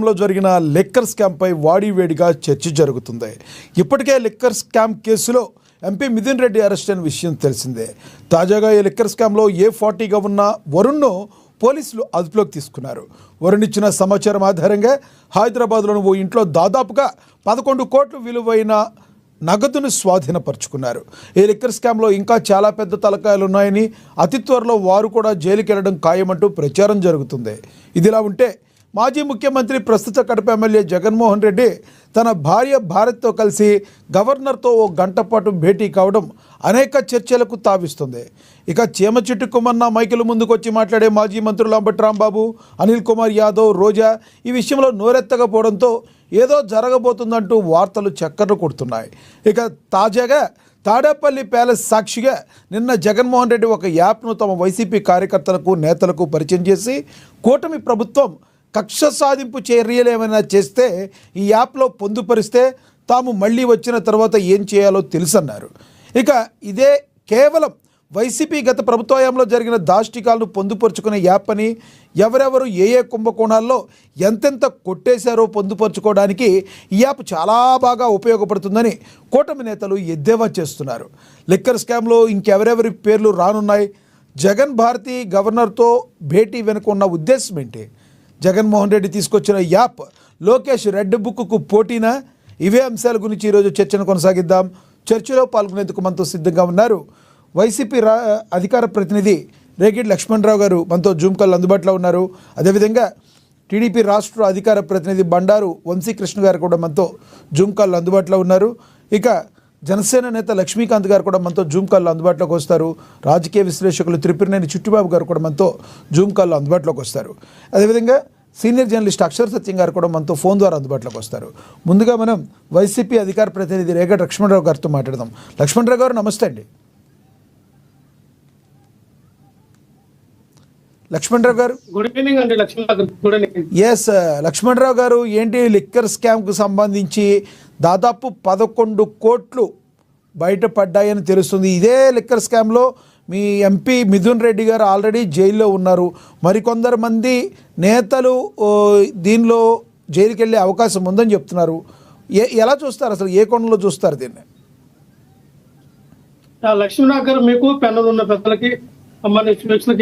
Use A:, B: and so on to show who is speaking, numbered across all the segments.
A: లో జరిగిన liquor scam పై వాడివేడిగా చర్చ జరుగుతుంది. ఇప్పటికే లిక్కర్ స్కామ్ కేసులో ఎంపీ మిథున్ రెడ్డి అరెస్ట్ అయిన విషయం తెలిసిందే. తాజాగా ఈ లిక్కర్ స్కామ్లో A40గా ఉన్న వరుణ్ను పోలీసులు అదుపులోకి తీసుకున్నారు. వరుణ్ ఇచ్చిన సమాచారం ఆధారంగా హైదరాబాద్లోని ఓ ఇంట్లో దాదాపుగా 11 కోట్ల విలువైన నగదును స్వాధీనపరుచుకున్నారు. ఈ లిక్కర్ స్కామ్లో ఇంకా చాలా పెద్ద తలకాయలు ఉన్నాయని, అతి త్వరలో వారు కూడా జైలుకి వెళ్ళడం ఖాయమంటూ ప్రచారం జరుగుతుంది. ఇదిలా ఉంటే మాజీ ముఖ్యమంత్రి ప్రస్తుత కడప ఎమ్మెల్యే జగన్మోహన్ రెడ్డి తన భార్య భారత్తో కలిసి గవర్నర్తో ఓ గంట పాటు భేటీ కావడం అనేక చర్చలకు తావిస్తుంది. ఇక చీమ చిట్టుకుమన్న మైకులు ముందుకొచ్చి మాట్లాడే మాజీ మంత్రులు అంబటి రాంబాబు, అనిల్ కుమార్ యాదవ్, రోజా ఈ విషయంలో నోరెత్తకపోవడంతో ఏదో జరగబోతుందంటూ వార్తలు చక్కర్లు కొడుతున్నాయి. ఇక తాజాగా తాడేపల్లి ప్యాలెస్ సాక్షిగా నిన్న జగన్మోహన్ రెడ్డి ఒక యాప్ను తమ వైసీపీ కార్యకర్తలకు, నేతలకు పరిచయం చేసి కూటమి ప్రభుత్వం కక్ష సాధింపు చర్యలు ఏమైనా చేస్తే ఈ యాప్లో పొందుపరిస్తే తాము మళ్ళీ వచ్చిన తర్వాత ఏం చేయాలో తెలుసన్నారు. ఇక ఇదే కేవలం వైసీపీ గత ప్రభుత్వ హయాంలో జరిగిన దాష్టికాలను పొందుపరుచుకునే యాప్ అని, ఎవరెవరు ఏ కుంభకోణాల్లో ఎంతెంత కొట్టేశారో పొందుపరుచుకోవడానికి ఈ యాప్ చాలా బాగా ఉపయోగపడుతుందని కూటమి నేతలు ఎద్దేవా చేస్తున్నారు. లిక్కర్ స్కామ్లో ఇంకెవరెవరి పేర్లు రానున్నాయి? జగన్ భారతి గవర్నర్తో భేటీ వెనుక ఉన్న ఉద్దేశం ఏంటి? జగన్మోహన్ రెడ్డి తీసుకొచ్చిన యాప్ లోకేష్ రెడ్ బుక్కు పోటీనా? ఇవే అంశాల గురించి ఈరోజు చర్చను కొనసాగిద్దాం. చర్చలో పాల్గొనేందుకు మనతో సిద్ధంగా ఉన్నారు వైసీపీ అధికార ప్రతినిధి రేగిడి లక్ష్మణరావు గారు మనతో జూమ్ కాల్ అందుబాటులో ఉన్నారు. అదేవిధంగా టీడీపీ రాష్ట్ర అధికార ప్రతినిధి బండారు వంశీకృష్ణ గారు కూడా మనతో జూమ్ కాల్ అందుబాటులో ఉన్నారు. ఇక జనసేన నేత లక్ష్మీకాంత్ గారు కూడా మనతో జూమ్ కాల్లో అందుబాటులోకి వస్తారు. రాజకీయ విశ్లేషకులు త్రిపురనేని చిట్టిబాబు గారు కూడా మనతో జూమ్ కాల్లో అందుబాటులోకి వస్తారు. అదేవిధంగా సీనియర్ జర్నలిస్ట్ అక్షర సత్యం గారు కూడా మనతో ఫోన్ ద్వారా అందుబాటులోకి వస్తారు. ముందుగా మనం వైసీపీ అధికార ప్రతినిధి రేగడి లక్ష్మణరావు గారితో మాట్లాడదాం. లక్ష్మణరావు గారు నమస్తే అండి. లక్ష్మణరావు గారు
B: గుడ్ ఈవినింగ్ అండి.
A: ఎస్ లక్ష్మణరావు గారు, ఏంటి లిక్కర్ స్కామ్కు సంబంధించి దాదాపు 11 కోట్లు బయటపడ్డాయని తెలుస్తుంది. ఇదే లిక్కర్ స్కామ్లో మీ ఎంపీ మిథున్ రెడ్డి గారు ఆల్రెడీ జైల్లో ఉన్నారు. మరికొందరు మంది నేతలు దీనిలో జైలుకి వెళ్ళే అవకాశం ఉందని చెప్తున్నారు. ఎలా చూస్తారు, అసలు ఏ కోణంలో చూస్తారు దీన్ని?
B: లక్ష్మీనాథ్ గారు, మీకు పెన్నులు ఉన్న పెద్దలకి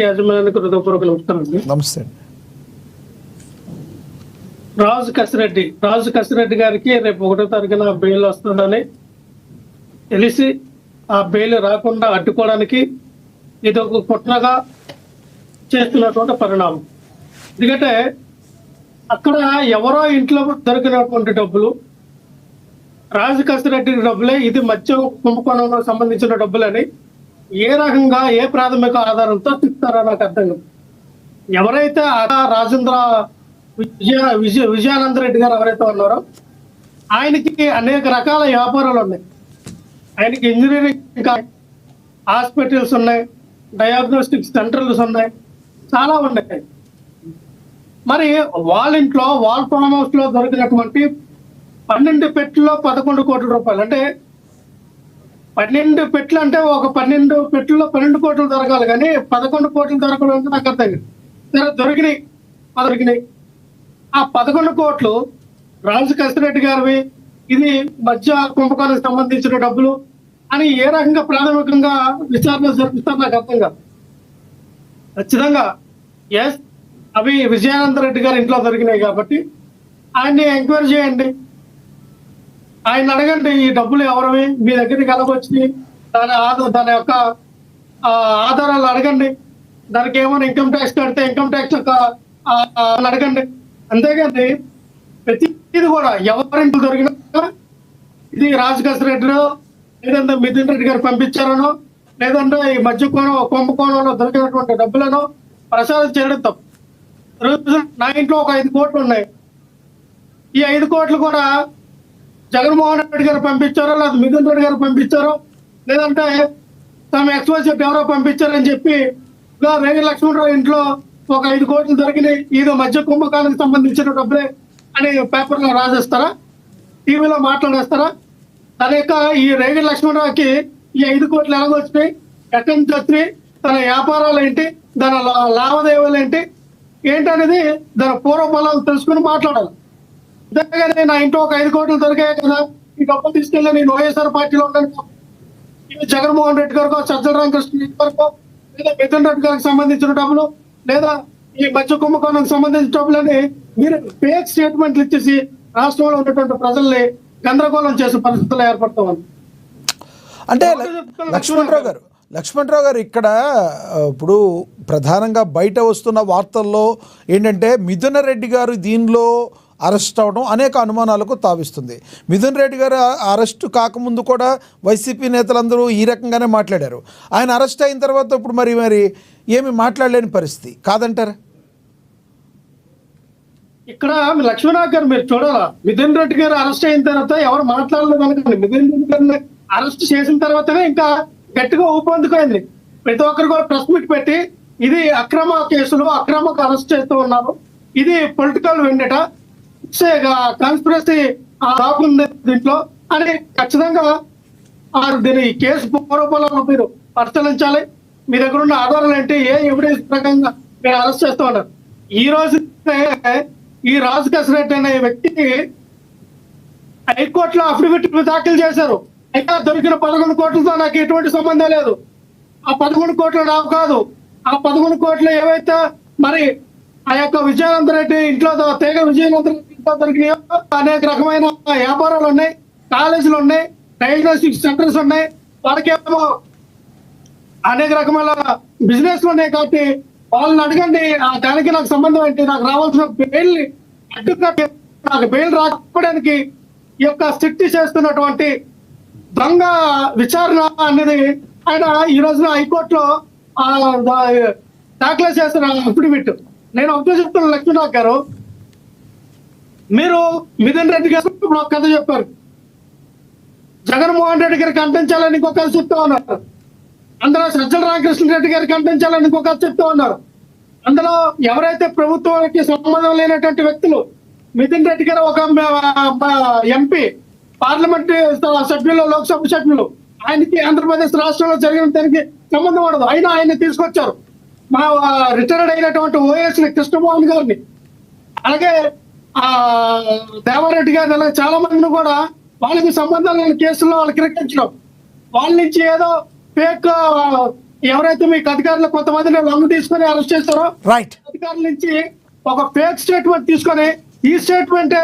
B: యాజమాన్యానికి హృదయపూర్వక నమస్కారం.
A: నమస్తే.
B: రాజు కసిరెడ్డి గారికి రేపు 1వ తారీఖున బెయిల్ వస్తుందని తెలిసి ఆ బెయిల్ రాకుండా అడ్డుకోవడానికి ఇది ఒక కుట్రగా చేస్తున్నటువంటి పరిణామం. ఎందుకంటే అక్కడ ఎవరో ఇంట్లో దొరికినటువంటి డబ్బులు రాజు కసిరెడ్డి డబ్బులే, ఇది మద్యం కుంభకోణంలో సంబంధించిన డబ్బులని ఏ రకంగా, ఏ ప్రాథమిక ఆధారంతో తిప్పుతారో నాకు అర్థం కాదు. ఎవరైతే రాజేంద్ర విజయానంద రెడ్డి గారు ఎవరైతే ఉన్నారో ఆయనకి అనేక రకాల వ్యాపారాలు ఉన్నాయి. ఆయనకి ఇంజనీరింగ్ హాస్పిటల్స్ ఉన్నాయి, డయాగ్నోస్టిక్ సెంటర్స్ ఉన్నాయి, చాలా ఉన్నాయి. మరి వాళ్ళ ఇంట్లో ఫామ్ హౌస్ లో దొరికినటువంటి 12 పెట్టెల్లో 11 కోట్ల రూపాయలు, అంటే 12 పెట్టెలు అంటే ఒక 12 పెట్టెల్లో 12 కోట్లు దొరకాలి, కానీ 11 కోట్లు దొరకడం అంటే నాకు అర్థం కాదు. దొరికినాయి. ఆ 11 కోట్లు రాజు కసిరెడ్డి గారివి, ఇది మధ్య కుంభకోణానికి సంబంధించిన డబ్బులు అని ఏ రకంగా ప్రాథమికంగా విచారణ జరిపిస్తారు నాకు అర్థం కాదు. ఖచ్చితంగా ఎస్, అవి విజయానంద రెడ్డి గారి ఇంట్లో దొరికినాయి కాబట్టి ఆయన్ని ఎంక్వైరీ చేయండి. ఆయన అడగండి, ఈ డబ్బులు ఎవరివి, మీ దగ్గరికి ఎలాగొచ్చినాయి, దాని యొక్క ఆధారాలు అడగండి. దానికి ఏమైనా ఇన్కమ్ ట్యాక్స్ కడితే ఇన్కమ్ ట్యాక్స్ యొక్క అడగండి. అంతేగాని ప్రతిది కూడా ఎవరింట్లో దొరికినా ఇది రాజు కసిరెడ్డిలో, లేదంటే మిథున్ రెడ్డి గారు పంపించారనో, లేదంటే ఈ మధ్య కుంభకోణంలో దొరికినటువంటి డబ్బులను ప్రసాదం చేయడం తప్పు. నా ఇంట్లో ఒక 5 కోట్లు ఉన్నాయి. ఈ 5 కోట్లు కూడా జగన్మోహన్ రెడ్డి గారు పంపించారో, లేదా మిథున్ రెడ్డి గారు పంపించారో, లేదంటే తమ ఎక్స్పోజెట్ ఎవరో పంపించారని చెప్పి రేగి లక్ష్మణరావు ఇంట్లో ఒక 5 కోట్లు దొరికినాయి, ఇది మధ్య కుంభకాలకు సంబంధించిన డబ్బులే అని పేపర్లో రాసేస్తారా, టీవీలో మాట్లాడేస్తారా? తన యొక్క ఈ రేగి లక్ష్మణరావుకి ఈ 5 కోట్లు ఎలాగొచ్చినాయి, ఎక్కడి నుంచి వచ్చినాయి, తన వ్యాపారాలు ఏంటి, దాని లావాదేవీలు ఏంటి, ఏంటనేది దాని పూర్వఫలాలు తెలుసుకుని మాట్లాడాలి. అంతేగాని నా ఇంట్లో ఒక 5 కోట్లు దొరికాయి కదా, ఈ డబ్బులు తీసుకెళ్ళి నేను వైఎస్ఆర్ పార్టీలో ఉన్నాను, ఇది జగన్మోహన్ రెడ్డి గారికో సజ్జల రామకృష్ణ రెడ్డి గారికో లేదా మిథున్ రెడ్డి గారికి సంబంధించిన డబ్బులు లేదా ఈ మధ్య కుంభకోణానికి సంబంధించిన డబ్బులు అని మీరు ఫేక్ స్టేట్మెంట్లు ఇచ్చేసి రాష్ట్రంలో ఉన్నటువంటి ప్రజల్ని గందరగోళం చేసే పరిస్థితులు ఏర్పడతామని.
A: అంటే లక్ష్మణరావు గారు ఇక్కడ ఇప్పుడు ప్రధానంగా బయట వస్తున్న వార్తల్లో ఏంటంటే మిథున్ రెడ్డి గారు దీనిలో అరెస్ట్ అవడం అనేక అనుమానాలకు తావిస్తుంది. మిథున్ రెడ్డి గారు అరెస్ట్ కాకముందు కూడా వైసీపీ నేతలందరూ ఈ రకంగానే మాట్లాడారు. ఆయన అరెస్ట్ అయిన తర్వాత ఇప్పుడు మరి ఏమి మాట్లాడలేని పరిస్థితి కాదంటారా?
B: ఇక్కడ లక్ష్మణరావు గారు మీరు చూడాలా, మిథున్ రెడ్డి గారు అరెస్ట్ అయిన తర్వాత ఎవరు మాట్లాడలేదు అనుకోండి. మిథున్ రెడ్డి గారిని అరెస్ట్ చేసిన తర్వాతనే ఇంకా గట్టిగా ఊపందుకైంది. ప్రతి ఒక్కరు కూడా ప్రెస్ మీట్ పెట్టి ఇది అక్రమ కేసులు, అక్రమకు అరెస్ట్ చేస్తూ ఉన్నారు, ఇది పొలిటికల్ వెండట, కాన్స్పిరసీ రాకుంది దీంట్లో అని ఖచ్చితంగా దీని కేసు పూర్వపరాలను మీరు పరిశీలించాలి. మీ దగ్గర ఉన్న ఆధారాలు ఏంటి, ఏ ఎవిడెన్స్ ప్రకారంగా మీరు అరెస్ట్ చేస్తూ ఉన్నారు. ఈ రోజు ఈ రాజకేశ్ రెడ్డి అనే వ్యక్తికి హైకోర్టులో అఫిడవిట్ దాఖలు చేశారు. అయితే దొరికిన 11 కోట్లతో నాకు ఎటువంటి సంబంధం లేదు, ఆ 11 కోట్లు నాకు కాదు, ఆ 11 కోట్లు ఏవైతే మరి ఆ యొక్క విజయానంద రెడ్డి ఇంట్లో తీగ విజయానంద రెడ్డి ఇంట్లో దొరికినాయో అనేక రకమైన వ్యాపారాలు ఉన్నాయి, కాలేజీలు ఉన్నాయి, డయాగ్నోస్టిక్ సెంటర్స్ ఉన్నాయి, వారికేమో అనేక రకమైన బిజినెస్లు ఉన్నాయి. కాబట్టి వాళ్ళని అడగండి, దానికి నాకు సంబంధం ఏంటి, నాకు రావాల్సిన బెయిల్ అడ్డుకట్టి నాకు బెయిల్ రాకపోవడానికి ఈ యొక్క శక్తి చేస్తున్నటువంటి దొంగ విచారణ అనేది ఆయన ఈ రోజున హైకోర్టులో దాఖలు చేస్తున్న అఫిడవిట్. నేను ఒకటే చెప్తున్నా లక్ష్మణరావు గారు, మీరు మిథున్ రెడ్డి గారు ఒక కథ చెప్పారు, జగన్మోహన్ రెడ్డి గారికి అంటించాలని ఇంకొక కథ చెప్తా ఉన్నారు, అందులో సజ్జల రామకృష్ణ రెడ్డి గారికి అంటించాలని ఇంకొక కథ చెప్తా ఉన్నారు. అందులో ఎవరైతే ప్రభుత్వానికి సంబంధం లేనటువంటి వ్యక్తులు, మిథున్ రెడ్డి గారు ఒక ఎంపీ, పార్లమెంట్ సభ్యులు, లోక్సభ సభ్యులు, ఆయనకి ఆంధ్రప్రదేశ్ రాష్ట్రంలో జరిగిన దానికి సంబంధం ఉండదు, అయినా ఆయన తీసుకొచ్చారు. మా రిటైర్డ్ అయినటువంటి ఓఎస్ కృష్ణమోహన్ గారిని, అలాగే దేవారెడ్డి గారిని, అలాగే చాలా మందిని కూడా వాళ్ళకి సంబంధం లేని కేసుల్లో వాళ్ళకి ఇరికించడం, వాళ్ళ నుంచి ఏదో ఫేక్ ఎవరైతే మీకు అధికారులు కొంతమందిని లొంగ తీసుకొని అరెస్ట్ చేస్తారో అధికారుల నుంచి ఒక ఫేక్ స్టేట్మెంట్ తీసుకొని ఈ స్టేట్మెంట్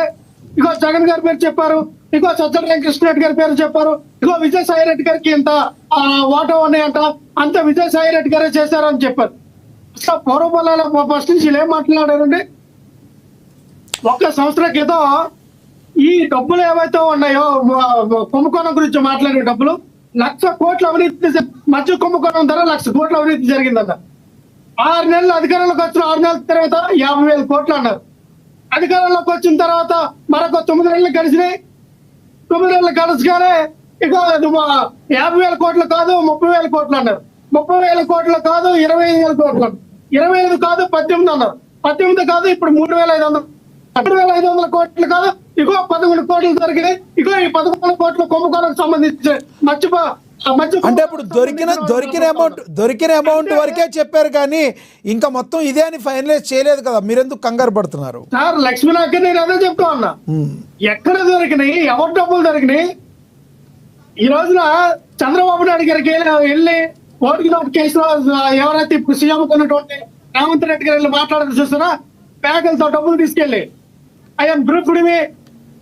B: ఇగో జగన్ గారి పేరు చెప్పారు, ఇగో సజ్జల రామకృష్ణ రెడ్డి గారి పేరు చెప్పారు, ఇగో విజయసాయి రెడ్డి గారికి ఇంత ఓటో ఉన్నాయంట, అంత విజయసాయి రెడ్డి గారే చేశారని చెప్పారు. అసలు పూర్వపల్లాల ఫస్ట్ నుంచి ఏం మాట్లాడారండి, ఒక్క సంవత్సరం క్రితం ఈ డబ్బులు ఏవైతే ఉన్నాయో కుంభకోణం గురించి మాట్లాడే డబ్బులు 1,00,000 కోట్ల అవినీతి, మధ్య కుంభకోణం ధర 1,00,000 కోట్ల అవినీతి జరిగిందన్న. 6 నెలలు అధికారంలోకి వచ్చిన 6 నెలల తర్వాత 50,000 కోట్లు అన్నారు. అధికారంలోకి వచ్చిన తర్వాత మరొక 9 నెలలు గడిచినాయి. 9 నెలలు గడిచగానే ఇక 50,000 కోట్లు కాదు 30,000 కోట్లు అన్నారు. 30,000 కోట్లు కాదు 25,000 కోట్లు అన్నారు. 25 కాదు 18 అన్నారు. 18 కాదు ఇప్పుడు 3,500. 3,500 కోట్లు కాదు ఇగో 11 కోట్లు దొరికినాయి. ఇగో ఈ 11 కోట్ల కుంభకోణానికి సంబంధించి
A: అంటే ఇప్పుడు దొరికిన అమౌంట్ వరకే చెప్పారు కానీ ఇంకా మొత్తం ఇదే అని ఫైనలైజ్ చేయలేదు కదా, మీరెందుకు కంగారు పడుతున్నారు?
B: సార్ లక్ష్మీనాథ్ నేను అదే చెప్తా ఉన్నా, ఎక్కడ దొరికినాయి, ఎవరి డబ్బులు దొరికినాయి? ఈ రోజున చంద్రబాబు నాయుడు గారికి వెళ్ళి ఓటుకి నోటు కేసులో ఎవరైతే ఇప్పుడు సీఎం ఉన్నటువంటి రేవంత్ రెడ్డి గారు వెళ్ళి మాట్లాడాలని చూస్తున్నా, బ్యాంకులతో డబ్బులు తీసుకెళ్ళి ఐఎమ్ బ్రూఫ్డ్ మీ,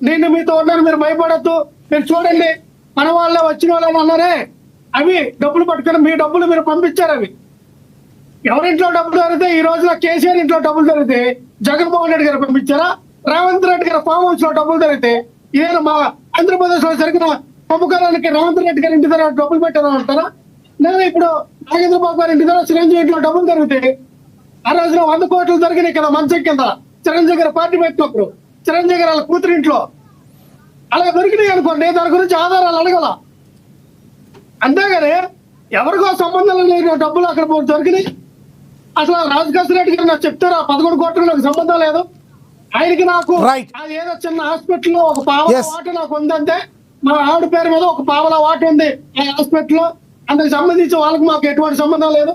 B: నేను మీతో ఉన్నాను, మీరు భయపడద్దు, మీరు చూడండి మన వాళ్ళే వచ్చిన వాళ్ళని అన్నారే, అవి డబ్బులు పట్టుకుని మీ డబ్బులు మీరు పంపించారు. అవి ఎవరింట్లో డబ్బులు దొరికితే ఈ రోజున కేసీఆర్ ఇంట్లో డబ్బులు దొరికితే జగన్మోహన్ రెడ్డి గారు పంపించారా? రేవంత్ రెడ్డి గారు ఫామ్ హౌస్ లో డబ్బులు దొరికితే ఇదే మా ఆంధ్రప్రదేశ్ లో జరిగిన కుంభకోణానికి రేవంత్ రెడ్డి గారి ఇంటి దగ్గర డబ్బులు పెట్టారని అంటారా? లేదా ఇప్పుడు నాగేంద్ర బాబు గారి ఇంటి దగ్గర చిరంజీవి ఇంట్లో డబ్బులు దొరికితే ఆ రోజున 100 కోట్లు దొరికినాయి కదా మంచం కింద చిరంజీవి గారు పార్టీ పెట్టినప్పుడు, చిరంజీవి గారు వాళ్ళ కూతురింట్లో అలా దొరికినాయి అనుకోండి, దాని గురించి ఆధారాలు అడగల. అంతేగాని ఎవరికో సంబంధం లేని డబ్బులు అక్కడ దొరికినాయి. అసలు రాజకేశ్ రెడ్డి గారు నాకు చెప్తారా 11 కోట్లు నాకు సంబంధం లేదు, ఆయనకి నాకు అది ఏదో చిన్న హాస్పిటల్లో ఒక పావలా వాట నాకు ఉందంటే, మా ఆవిడ పేరు మీద ఒక పావలా వాట ఉంది ఆ హాస్పిటల్లో, అందుకు సంబంధించి వాళ్ళకి మాకు ఎటువంటి సంబంధం లేదు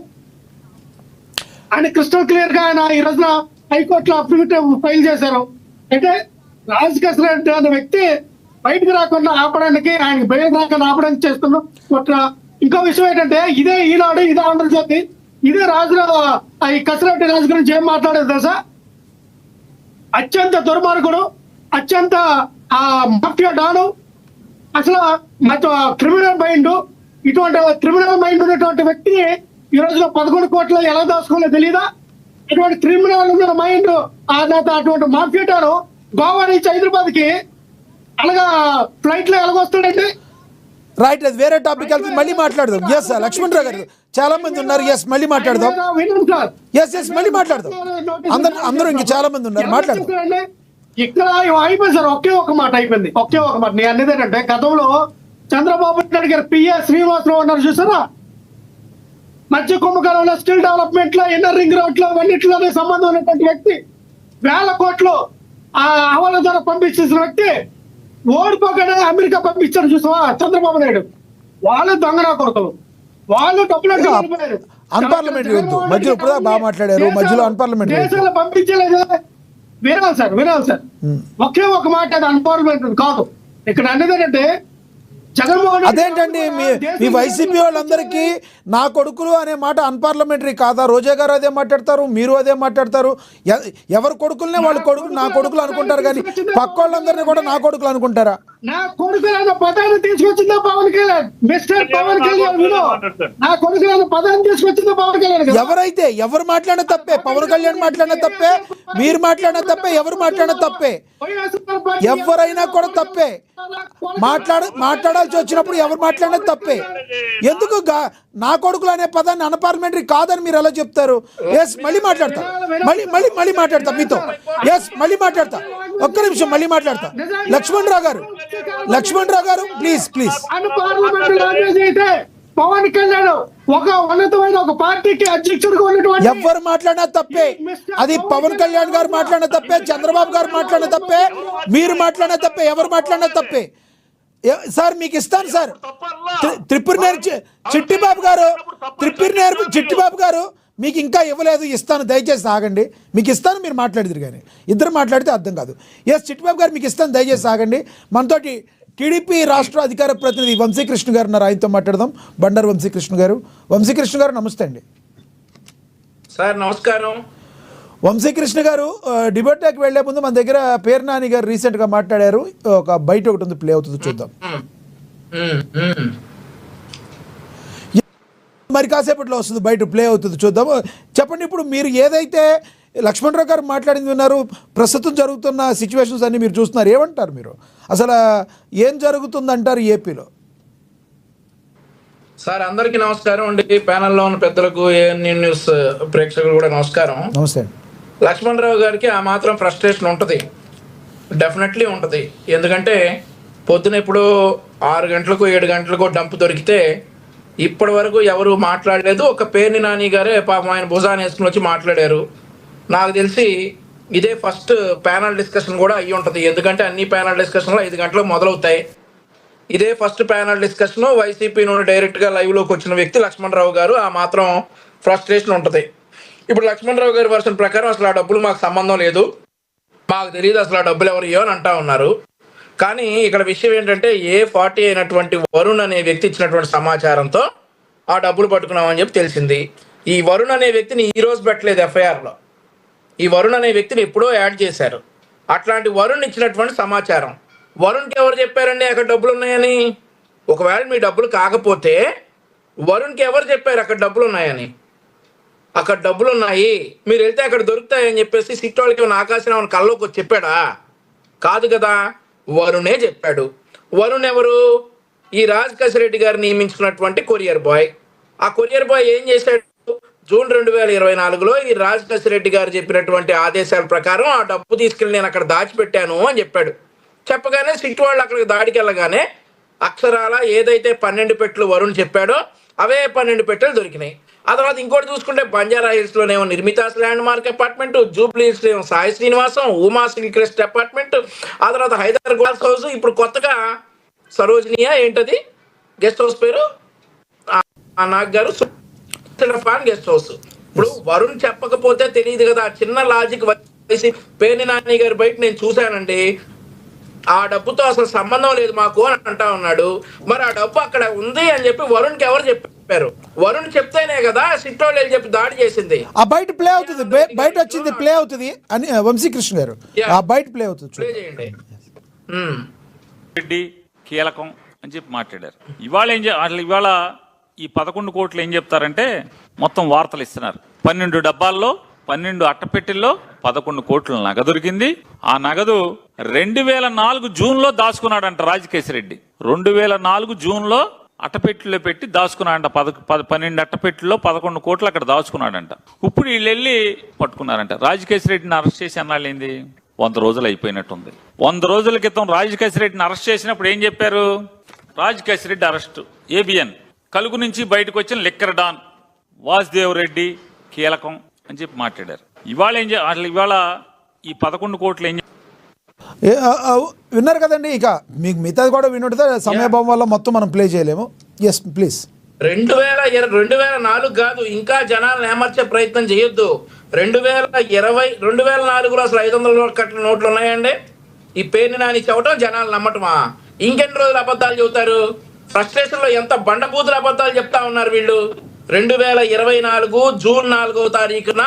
B: ఆయన క్రిస్టల్ క్లియర్ గా ఆయన ఈ రోజున హైకోర్టులో అఫిడవిట్ ఫైల్ చేశారు. అంటే రాజకేశ్వర రెడ్డి అనే వ్యక్తి బయటకు రాకుండా ఆపడానికి, ఆయనకి బయటకు రాకుండా ఆపడానికి చేస్తున్న కుట్ర. ఇంకో విషయం ఏంటంటే ఇదే ఈనాడు, ఇదే ఆంధ్రజ్యోతి, ఇదే రాజురావు ఈ కసిరెడ్డి రాజు గురించి ఏం మాట్లాడేది తెలుసా? అత్యంత దుర్మార్గుడు, అత్యంత మాఫియా డాను, అసలు క్రిమినల్ మైండ్, ఇటువంటి క్రిమినల్ మైండ్ ఉన్నటువంటి వ్యక్తిని ఈ రోజులో 11 కోట్లు ఎలా దాచుకోవాలో తెలీదా? ఇటువంటి క్రిమినల్ ఉన్న మైండ్ అటువంటి మాఫియా డాను గోవా నుంచి హైదరాబాద్ కి అలాగా ఫ్లైట్ లో ఎలాగొస్తాడండి?
A: రైట్, అది వేరే టాపిక్ వెళ్తుంది, మళ్ళీ మాట్లాడదాం. ఎస్ లక్ష్మణ్ రావు గారు చాలా మంది ఉన్నారు. ఎస్ మళ్ళీ మాట్లాడదాం. ఎస్ మళ్ళీ మాట్లాడదాం. అందరూ ఇంక చాలా మంది ఉన్నారు, మాట్లాడదాం.
B: ఇక్కడ అయిపోయింది సార్, ఒకే ఒక మాట అయిపోయింది, ఒకే ఒక మాట. నేను అనేది ఏంటంటే గతంలో చంద్రబాబు నాయుడు గారు పిఏ శ్రీనివాసరావు అన్నారు చూసారా, మధ్య కుంభకోణంలో స్కిల్ డెవలప్మెంట్ లో, ఇన్నర్ రింగ్ రోడ్ లో, అన్నింటిలోనే సంబంధం ఉన్నటువంటి వ్యక్తి, 1000 కోట్లు హవాలా ద్వారా పంపించేసిన వ్యక్తి ఓడిపోగానే అమెరికా పంపించారు చూసావా చంద్రబాబు నాయుడు. వాళ్ళు దొంగన కొడుకులు, వాళ్ళు డబ్బులు
A: అన్పార్లమెంటరీ వద్దు, మధ్యలో ఇప్పుడు బాగా మాట్లాడారు, మధ్యలో అన్పార్లమెంటరీ
B: దేశాలు పంపించలేదు. వినాలి సార్, ఒకే ఒక మాట, అది అన్పార్లమెంటరీ కాదు. ఇక్కడ అనేది ఏంటంటే జగన్మోహన్
A: అదేంటండి మీ వైసీపీ వాళ్ళందరికీ నా కొడుకులు అనే మాట అన్పార్లమెంటరీ కాదా? రోజా గారు అదే మాట్లాడతారు, మీరు అదే మాట్లాడతారు. ఎవరి కొడుకులనే వాళ్ళ కొడుకులు నా కొడుకులు అనుకుంటారు, కానీ పక్క వాళ్ళందరినీ కూడా నా కొడుకులు అనుకుంటారా?
B: నా కొడుకులన్న పదాన్ని తీసుకొచ్చిందా పవన్ కళ్యాణ్? మిస్టర్ పవన్ కళ్యాణ్ నా కొడుకులన్న పదాన్ని తీసుకొచ్చిందా పవన్ కళ్యాణ్?
A: ఎవరైతే ఎవరు మాట్లాడిన తప్పే, పవన్ కళ్యాణ్ మాట్లాడిన తప్పే, మీరు మాట్లాడిన తప్పే, ఎవరు మాట్లాడిన తప్పే, ఎవరైనా కూడా తప్పే. మాట్లాడాల్సి వచ్చినప్పుడు ఎవరు మాట్లాడినా తప్పే. ఎందుకు నా కొడుకులు అనే పదాన్ని అన్పార్లమెంటరీ కాదని మీరు ఎలా చెప్తారు? ఎస్ మళ్ళీ మాట్లాడతా, మళ్ళీ మాట్లాడతా మీతో. ఎస్ మళ్ళీ మాట్లాడతా, ఒక్క నిమిషం మళ్ళీ మాట్లాడతా. లక్ష్మణ్ రావు గారు ప్లీజ్.
B: పవన్ కళ్యాణ్ ఒక ఉన్నతమైన ఒక పార్టీకి అధ్యక్షుడిగా ఉన్నటువంటి
A: ఎవరు మాట్లాడినా తప్పే. అది పవన్ కళ్యాణ్ గారు మాట్లాడిన తప్పే, చంద్రబాబు గారు మాట్లాడిన తప్పే, మీరు మాట్లాడిన తప్పే, ఎవరు మాట్లాడినా తప్పే. సార్ మీకు ఇస్తాను సార్, త్రిపురనేరు చిట్టిబాబు గారు మీకు ఇంకా ఇవ్వలేదు, ఇస్తాను, దయచేసి ఆగండి. మీకు ఇస్తాను, మీరు మాట్లాడదురు, కానీ ఇద్దరు మాట్లాడితే అర్థం కాదు. ఎస్ చిట్టిబాబు గారు మీకు ఇస్తాను, దయచేసి ఆగండి. మనతోటి టీడీపీ రాష్ట్ర అధికార ప్రతినిధి వంశీకృష్ణ గారు ఉన్నారు, ఆయనతో మాట్లాడదాం. బండారు వంశీకృష్ణ గారు నమస్తే అండి.
C: సార్ నమస్కారం.
A: వంశీకృష్ణ గారు, డిబేట్కి వెళ్లే ముందు మన దగ్గర పేరు నాని గారు రీసెంట్గా మాట్లాడారు, ఒక బయట ఒకటి ఉంది, ప్లే అవుతుంది, చూద్దాం. మరి కాసేపట్లో వస్తుంది, బయట ప్లే అవుతుంది, చూద్దాం. చెప్పండి, ఇప్పుడు మీరు ఏదైతే లక్ష్మణరావు గారు మాట్లాడింది విన్నారు, ప్రస్తుతం జరుగుతున్న సిచ్యువేషన్స్ అన్ని మీరు చూస్తున్నారు, ఏమంటారు మీరు? అసలు ఏం జరుగుతుందంటారు ఏపీలో?
C: సార్ అందరికీ నమస్కారం అండి, ప్యానెల్లో ఉన్న పెద్దలకు, ఏఎన్యూ న్యూస్ ప్రేక్షకులు కూడా నమస్కారం.
A: నమస్తే.
C: లక్ష్మణరావు గారికి ఆ మాత్రం ఫ్రస్ట్రేషన్ ఉంటుంది, డెఫినెట్లీ ఉంటుంది. ఎందుకంటే పొద్దున ఇప్పుడు 6 గంటలకు 7 గంటలకు డంప్ దొరికితే ఇప్పటి వరకు ఎవరు మాట్లాడలేదు. ఒక పేర్ని నాని గారే పాపం ఆయన భుజాన్ని వేసుకుని వచ్చి మాట్లాడారు. నాకు తెలిసి ఇదే ఫస్ట్ ప్యానల్ డిస్కషన్ కూడా అయ్యి ఉంటుంది, ఎందుకంటే అన్ని ప్యానల్ డిస్కషన్లు 5 గంటలకు మొదలవుతాయి. ఇదే ఫస్ట్ ప్యానల్ డిస్కషన్. వైసీపీ నుండి డైరెక్ట్గా లైవ్లోకి వచ్చిన వ్యక్తి లక్ష్మణరావు గారు, ఆ మాత్రం ఫ్రస్ట్రేషన్ ఉంటుంది. ఇప్పుడు లక్ష్మణరావు గారి వర్షన్ ప్రకారం అసలు ఆ డబ్బులు మాకు సంబంధం లేదు, మాకు తెలియదు అసలు ఆ డబ్బులు ఎవరు ఇవ్వని అంటా ఉన్నారు. కానీ ఇక్కడ విషయం ఏంటంటే A40 అయినటువంటి వరుణ్ అనే వ్యక్తి ఇచ్చినటువంటి సమాచారంతో ఆ డబ్బులు పట్టుకున్నామని చెప్పి తెలిసింది. ఈ వరుణ్ అనే వ్యక్తిని ఈ రోజు పెట్టలేదు ఎఫ్ఐఆర్లో, ఈ వరుణ్ అనే వ్యక్తిని ఎప్పుడో యాడ్ చేశారు. అట్లాంటి వరుణ్ ఇచ్చినటువంటి సమాచారం వరుణ్కి ఎవరు చెప్పారండి అక్కడ డబ్బులు ఉన్నాయని? ఒకవేళ మీ డబ్బులు కాకపోతే వరుణ్కి ఎవరు చెప్పారు అక్కడ డబ్బులు ఉన్నాయని? అక్కడ డబ్బులు ఉన్నాయి, మీరు వెళ్తే అక్కడ దొరుకుతాయని చెప్పేసి సిట్టోళ్ళకి ఏమైనా ఆకాశం ఏమైనా కల్లోకి వచ్చి చెప్పాడా? కాదు కదా, వరుణే చెప్పాడు. వరుణ్ ఎవరు? ఈ రాజకేశ్వర రెడ్డి గారు నియమించుకున్నటువంటి కొరియర్ బాయ్. ఆ కొరియర్ బాయ్ ఏం చేశాడు? జూన్ 2024లో ఈ రాజకేశ్వర రెడ్డి గారు చెప్పినటువంటి ఆదేశాల ప్రకారం ఆ డబ్బు తీసుకెళ్ళి నేను అక్కడ దాచిపెట్టాను అని చెప్పాడు. చెప్పగానే సిట్ వాళ్ళు అక్కడికి దాడికి వెళ్ళగానే అక్షరాల ఏదైతే 12 పెట్టెలు వరుణ్ చెప్పాడో అవే 12 పెట్టెలు దొరికినాయి. ఆ తర్వాత ఇంకోటి చూసుకుంటే బంజారా హిల్స్లోనేమో నిర్మితాస్ ల్యాండ్ మార్క్ అపార్ట్మెంట్, జూబ్లీహిల్స్లో ఏమో Sai Srinivasam, Uma silk rest apartment, ఆ తర్వాత హైదరాబాద్ గ్లాస్ హౌస్, ఇప్పుడు కొత్తగా సరోజినియా ఏంటది గెస్ట్ హౌస్ పేరు నాగ్ గారు గెస్ట్ హౌస్. ఇప్పుడు వరుణ్ చెప్పకపోతే తెలియదు కదా, చిన్న లాజిక్ వేసి పేర్ని నాని గారి బయట నేను చూశానండి. ఆ డబ్బుతో అసలు సంబంధం లేదు మాకు అని అంటా ఉన్నాడు. మరి ఆ డబ్బు అక్కడ ఉంది అని చెప్పి వరుణ్కి ఎవరు చెప్పారు? వరుణ్ చెప్తేనే కదా సిట్ వాళ్ళు చెప్పి దాడి చేసింది.
A: ఆ బయట ప్లే అవుతుంది, బయట వచ్చింది ప్లే అవుతుంది అని వంశీకృష్ణ గారు ఆ బయట ప్లే అవుతుంది
C: ప్లే చేయండి.
D: రెడ్డి కీలకం అని చెప్పి మాట్లాడారు. ఇవాళ ఇవాళ ఈ 11 కోట్లు ఏం చెప్తారంటే మొత్తం వార్తలు ఇస్తున్నారు. 12 డబ్బాల్లో 12 అట్టపెట్టెల్లో 11 కోట్ల నగదు దొరికింది. ఆ నగదు 2004 జూన్లో దాచుకున్నాడంట రాజకేశ్వర రెడ్డి. 2004 జూన్లో అట్టపెట్టెలో పెట్టి దాచుకున్నాడంట. 12 అట్టపెట్టెల్లో 11 కోట్లు అక్కడ దాచుకున్నాడంట. ఇప్పుడు వీళ్ళు వెళ్ళి పట్టుకున్నారంట. రాజకేశ్వర రెడ్డిని అరెస్ట్ చేసి అన్నాళ్ళు ఏంది 100 రోజులు అయిపోయినట్టుంది. 100 రోజుల క్రితం రాజకేశ్వర రెడ్డిని అరెస్ట్ చేసినప్పుడు ఏం చెప్పారు? రాజకేశ్వర రెడ్డి అరెస్ట్, ఏబిఎన్ కలుగు నుంచి బయటకు వచ్చిన లిక్కర్ డాన్ వాసుదేవ్ రెడ్డి కీలకం అని చెప్పి మాట్లాడారు. ఇవాళ ఇవాళ ఈ 11 కోట్లు
A: విన్నారు కదండి. ఇక మీకు మిగతాది కూడా వినుంటే సమయభావం వల్ల మొత్తం మనం ప్లే చేయలేము. Yes please.
C: 2004 కాదు, ఇంకా జనాలను ఏమర్చే ప్రయత్నం చేయొద్దు. 2024లో అసలు 500 కట్ల నోట్లు ఉన్నాయండి. ఈ పేరుని నాని చెప్పటం జనాలు నమ్మటమా? ఇంకెన్ని రోజులు అబద్ధాలు చెబుతారు? ఫ్రస్ట్రేషన్ లో ఎంత బండబూతులు అబద్ధాలు చెప్తా ఉన్నారు వీళ్ళు. 2024 జూన్ 4వ తారీఖున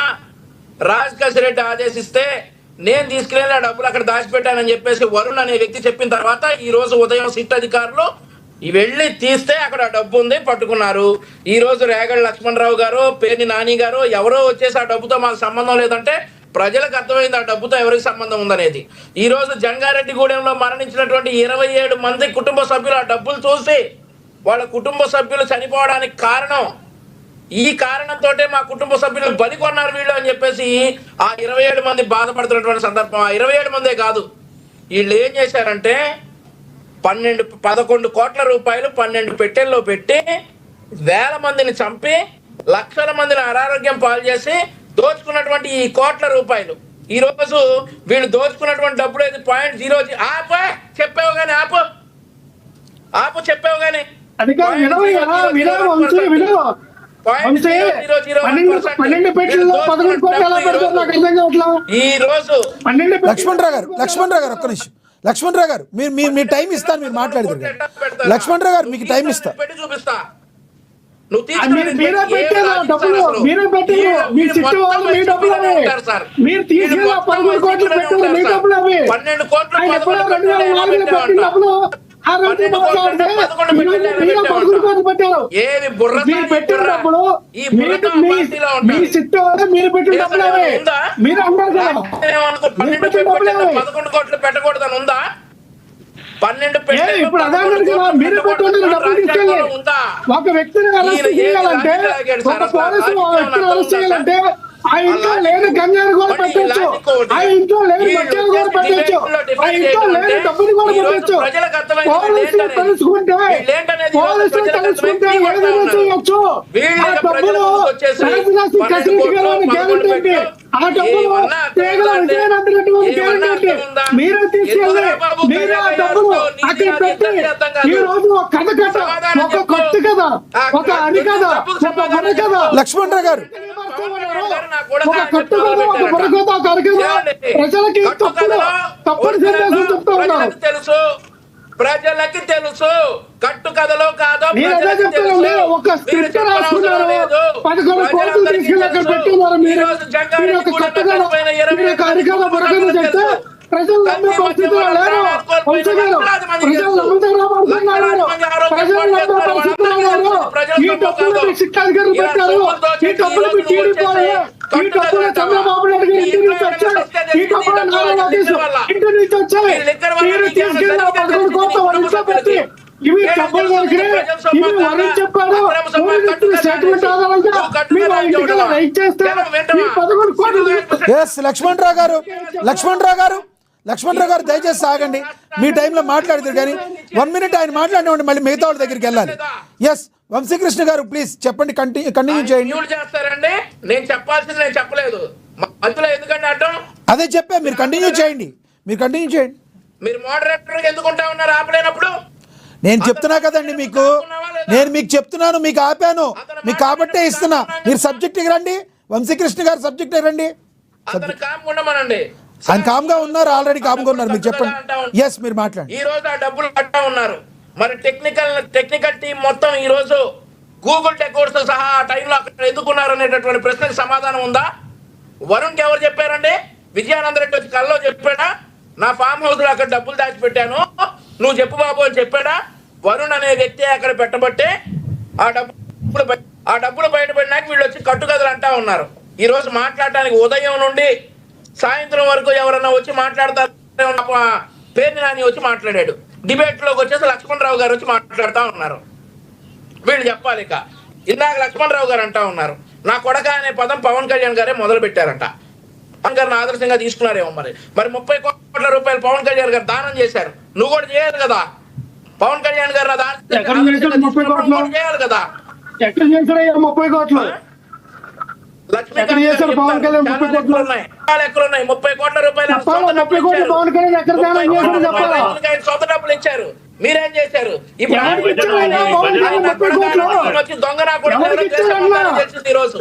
C: రాజకేశ్వర రెడ్డి ఆదేశిస్తే నేను తీసుకెళ్ళి ఆ డబ్బులు అక్కడ దాచిపెట్టానని చెప్పేసి వరుణ్ అనే వ్యక్తి చెప్పిన తర్వాత ఈ రోజు ఉదయం సిట్ అధికారులు వెళ్ళి తీస్తే అక్కడ డబ్బు ఉంది, పట్టుకున్నారు. ఈ రోజు రేగడి లక్ష్మణరావు గారు, పేర్ని నాని గారు ఎవరో వచ్చేసి ఆ డబ్బుతో మాకు సంబంధం లేదంటే ప్రజలకు అర్థమైంది ఆ డబ్బుతో ఎవరికి సంబంధం ఉందనేది. ఈ రోజు జంగారెడ్డిగూడెంలో మరణించినటువంటి 27 మంది కుటుంబ సభ్యులు ఆ డబ్బులు చూసి వాళ్ళ కుటుంబ సభ్యులు చనిపోవడానికి కారణం, ఈ కారణంతో మా కుటుంబ సభ్యులు బలి కొన్నారు వీళ్ళు అని చెప్పేసి ఆ 27 మంది బాధపడుతున్నటువంటి సందర్భం. ఆ 27 మందే కాదు, వీళ్ళు ఏం చేశారంటే 11 కోట్ల రూపాయలు 12 పెట్టెల్లో పెట్టి వేల మందిని చంపి లక్షల మందిని అనారోగ్యం పాలు చేసి దోచుకున్నటువంటి ఈ కోట్ల రూపాయలు ఈ రోజు వీళ్ళు దోచుకున్నటువంటి డబ్బులు ఏది 0.00 ఆపు చెప్పావు కానీ ఆపు చెప్పావు కానీ ఈ రోజు
A: లక్ష్మణరావు గారు ఒక్క నిమిషం. లక్ష్మణరావు గారు మీ టైం ఇస్తాను, మీరు మాట్లాడతారు. లక్ష్మణరావు గారు మీకు టైం ఇస్తా.
C: పెట్టి చూపిస్తా.
B: మీరే పెట్టారు డబ్బులు, మీరే పెట్టారు. మీ చిట్టు వాళ్ళు మీ డబ్బులు అవి, మీరు తీసుకెళ్ళి 11 కోట్లు పెట్టారు మీ డబ్బులు అవి.
C: 12 కోట్లు
B: 2004లో పెట్టిన డబ్బులు ఆ రోజు మాట్లాడితే మీరే 11 కోట్లు పెట్టారు. మీరు పెట్టిన డబ్బులు మీ చిట్టు వాళ్ళు మీరు పెట్టిన డబ్బులు అవి. మీరు అన్నారు కదా
C: 11 కోట్లు పెట్టకూడదని ఉందా? 12
B: ఇప్పుడు అదే కదా మీరే పెట్టుకుంటున్న డబ్బులు తీసుకెళ్ళి ఒక వ్యక్తిని అరెస్ట్ చేయాలంటే, ఒక పోలీసులు ఆ వ్యక్తిని అరెస్ట్ చేయాలంటే ఆ ఇంట్లో లేని గంజాన్ని కూడా పెట్టచ్చు, ఆ ఇంట్లో లేని మద్యాన్ని కూడా పెట్టచ్చు, ఆ ఇంట్లో లేని డబ్బుని కూడా పెట్టచ్చు. పోలీసులు తెలుసుకుంటే ఏదైనా చేయొచ్చు. ఆ డబ్బులు రాజధాని కసిరెడ్డి గారు గ్యారెంటీ ఏంటి? ఆ డబ్బులు విజయనంద రెడ్డి గారు గ్యారెంటీ ఏంటి? మీరే తీసుకెళ్ళి మీరే ఆ డబ్బులు అక్కడ పెట్టి ఈ రోజు ఒక కథ కథ, ఒక కొత్త కథ, ఒక అని కథ, ఒక బుర్ర కథ.
A: లక్ష్మణరావు గారు
B: ఒక కట్టు కథ, ఒక బుర్ర కథ, ఒక అరి కథ ప్రజలకి తప్పుడు సందేశం చెప్తా ఉన్నారు.
C: తెలుసు, ప్రజలకి తెలుసు కట్టు కథలో కాదో.
B: ఒక స్క్రిప్ట్ రాసుకున్నారు, 11 కోట్లు తీసుకెళ్ళి అక్కడ పెట్టినారు. మీరు ఒక కట్టు కథ, మీరు ఒక అరి కథ, బుర్ర కథ చెప్తే ప్రజలు నమ్మే పరిస్థితిలో లేరు. ప్రజలు నమ్ముతారు, ప్రజలు నమ్మే పరిస్థితిలో లేరు. ఈ డబ్బులు మీ శిక్షాధికారులు పెట్టారు, ఈ డబ్బులు మీ టీడీపీ, ఈ డబ్బులు చంద్రబాబు నాయుడు గారి ఇంటి నుంచి వచ్చాయి, ఈ డబ్బులు నారా లోకేష్ ఇంటి నుంచి వచ్చాయి. మీరు తీసుకెళ్ళి 11 కోట్ల వాళ్ళ ఇంట్లో పెట్టి ఇవి డబ్బులు దొరికినాయి, ఇవి వరుణ్ చెప్పాడు. స్టేట్మెంట్ ఆధారంగా మీరు ఆ ఇంటికి రైట్ చేస్తే ఈ 11 కోట్లు.
A: ఎస్ లక్ష్మణరావు గారు దయచేసి ఆగండి. మీ టైంలో మాట్లాడతారు కానీ 1 మినిట్ ఆయన మాట్లాడినవ్వండి, మళ్ళీ మిగతా వాళ్ళ దగ్గరికి వెళ్ళాలి. ఎస్ వంశీకృష్ణ గారు ప్లీజ్ చెప్పండి, కంటిన్యూ చేయండి.
C: చేస్తారండి, నేను చెప్పాల్సింది నేను చెప్పలేదు, మధ్యలో ఎందుకంటే అడ్డం
A: అదే చెప్పా, మీరు కంటిన్యూ చేయండి.
C: మీరు మోడరేటర్ ఎందుకుంటా ఉన్నారు ఆపలేనప్పుడు?
A: నేను చెప్తున్నా కదండి నేను మీకు చెప్తున్నాను, మీకు ఆపాను, మీకు కాబట్టే ఇస్తున్నా. మీరు సబ్జెక్ట్కి రండి, వంశీకృష్ణ గారు సబ్జెక్ట్ రండి.
C: అతను కామ్ ఉండమనండి.
A: ఆయన కామ్గా ఉన్నారు, ఆల్రెడీ కామ్గా ఉన్నారు. మీరు చెప్పండి. ఎస్, మీరు మాట్లాడండి.
C: ఈ రోజు ఆ డబ్బులు కట్టా ఉన్నారు. మరి టెక్నికల్ టీం మొత్తం ఈ రోజు గూగుల్ టెక్వర్స్ సహా ఆ టైంలో అక్కడ ఎందుకున్నారు అనేటటువంటి ప్రశ్నకు సమాధానం ఉందా? వరుణ్కి ఎవరు చెప్పారండి? విజయానంద రెడ్డి వచ్చి కల్లో చెప్పాడా? నా ఫామ్ హౌస్ లో అక్కడ డబ్బులు దాచిపెట్టాను, నువ్వు చెప్పు బాబు అని చెప్పాడా? వరుణ్ అనే వ్యక్తి అక్కడ పెట్టబట్టే ఆ డబ్బులు బయటపడినాక వీళ్ళు వచ్చి కట్టుకథలు అంటా ఉన్నారు. ఈ రోజు మాట్లాడటానికి ఉదయం నుండి సాయంత్రం వరకు ఎవరన్నా వచ్చి మాట్లాడతారు. పేర్ని నాని వచ్చి మాట్లాడాడు. డిబేట్ లోకి వచ్చేసి లక్ష్మణరావు గారు వచ్చి మాట్లాడుతూ ఉన్నారు. వీళ్ళు చెప్పాలి. ఇక ఇందాక లక్ష్మణరావు గారు అంటా ఉన్నారు, నా కొడక అనే పదం పవన్ కళ్యాణ్ గారే మొదలు పెట్టారంట. పవన్ గారిని ఆదర్శంగా తీసుకున్నారేమో. మరి 30 కోట్ల రూపాయలు పవన్ కళ్యాణ్ గారు దానం చేశారు. నువ్వు కూడా చేయాలి కదా. పవన్ కళ్యాణ్ గారు చేయాలి కదా.
B: ఎక్కడ చేశాడు 30 కోట్లు?
C: లక్ష్మీకాంత్ పవన్ కళ్యాణ్ 30 కోట్లు ఉన్నాయి. 30 కోట్ల రూపాయలు సొంత డబ్బులు ఇచ్చారు. మీరేం చేశారు? ఇప్పుడు దొంగ నా కూడా తెలిసింది. ఈ రోజు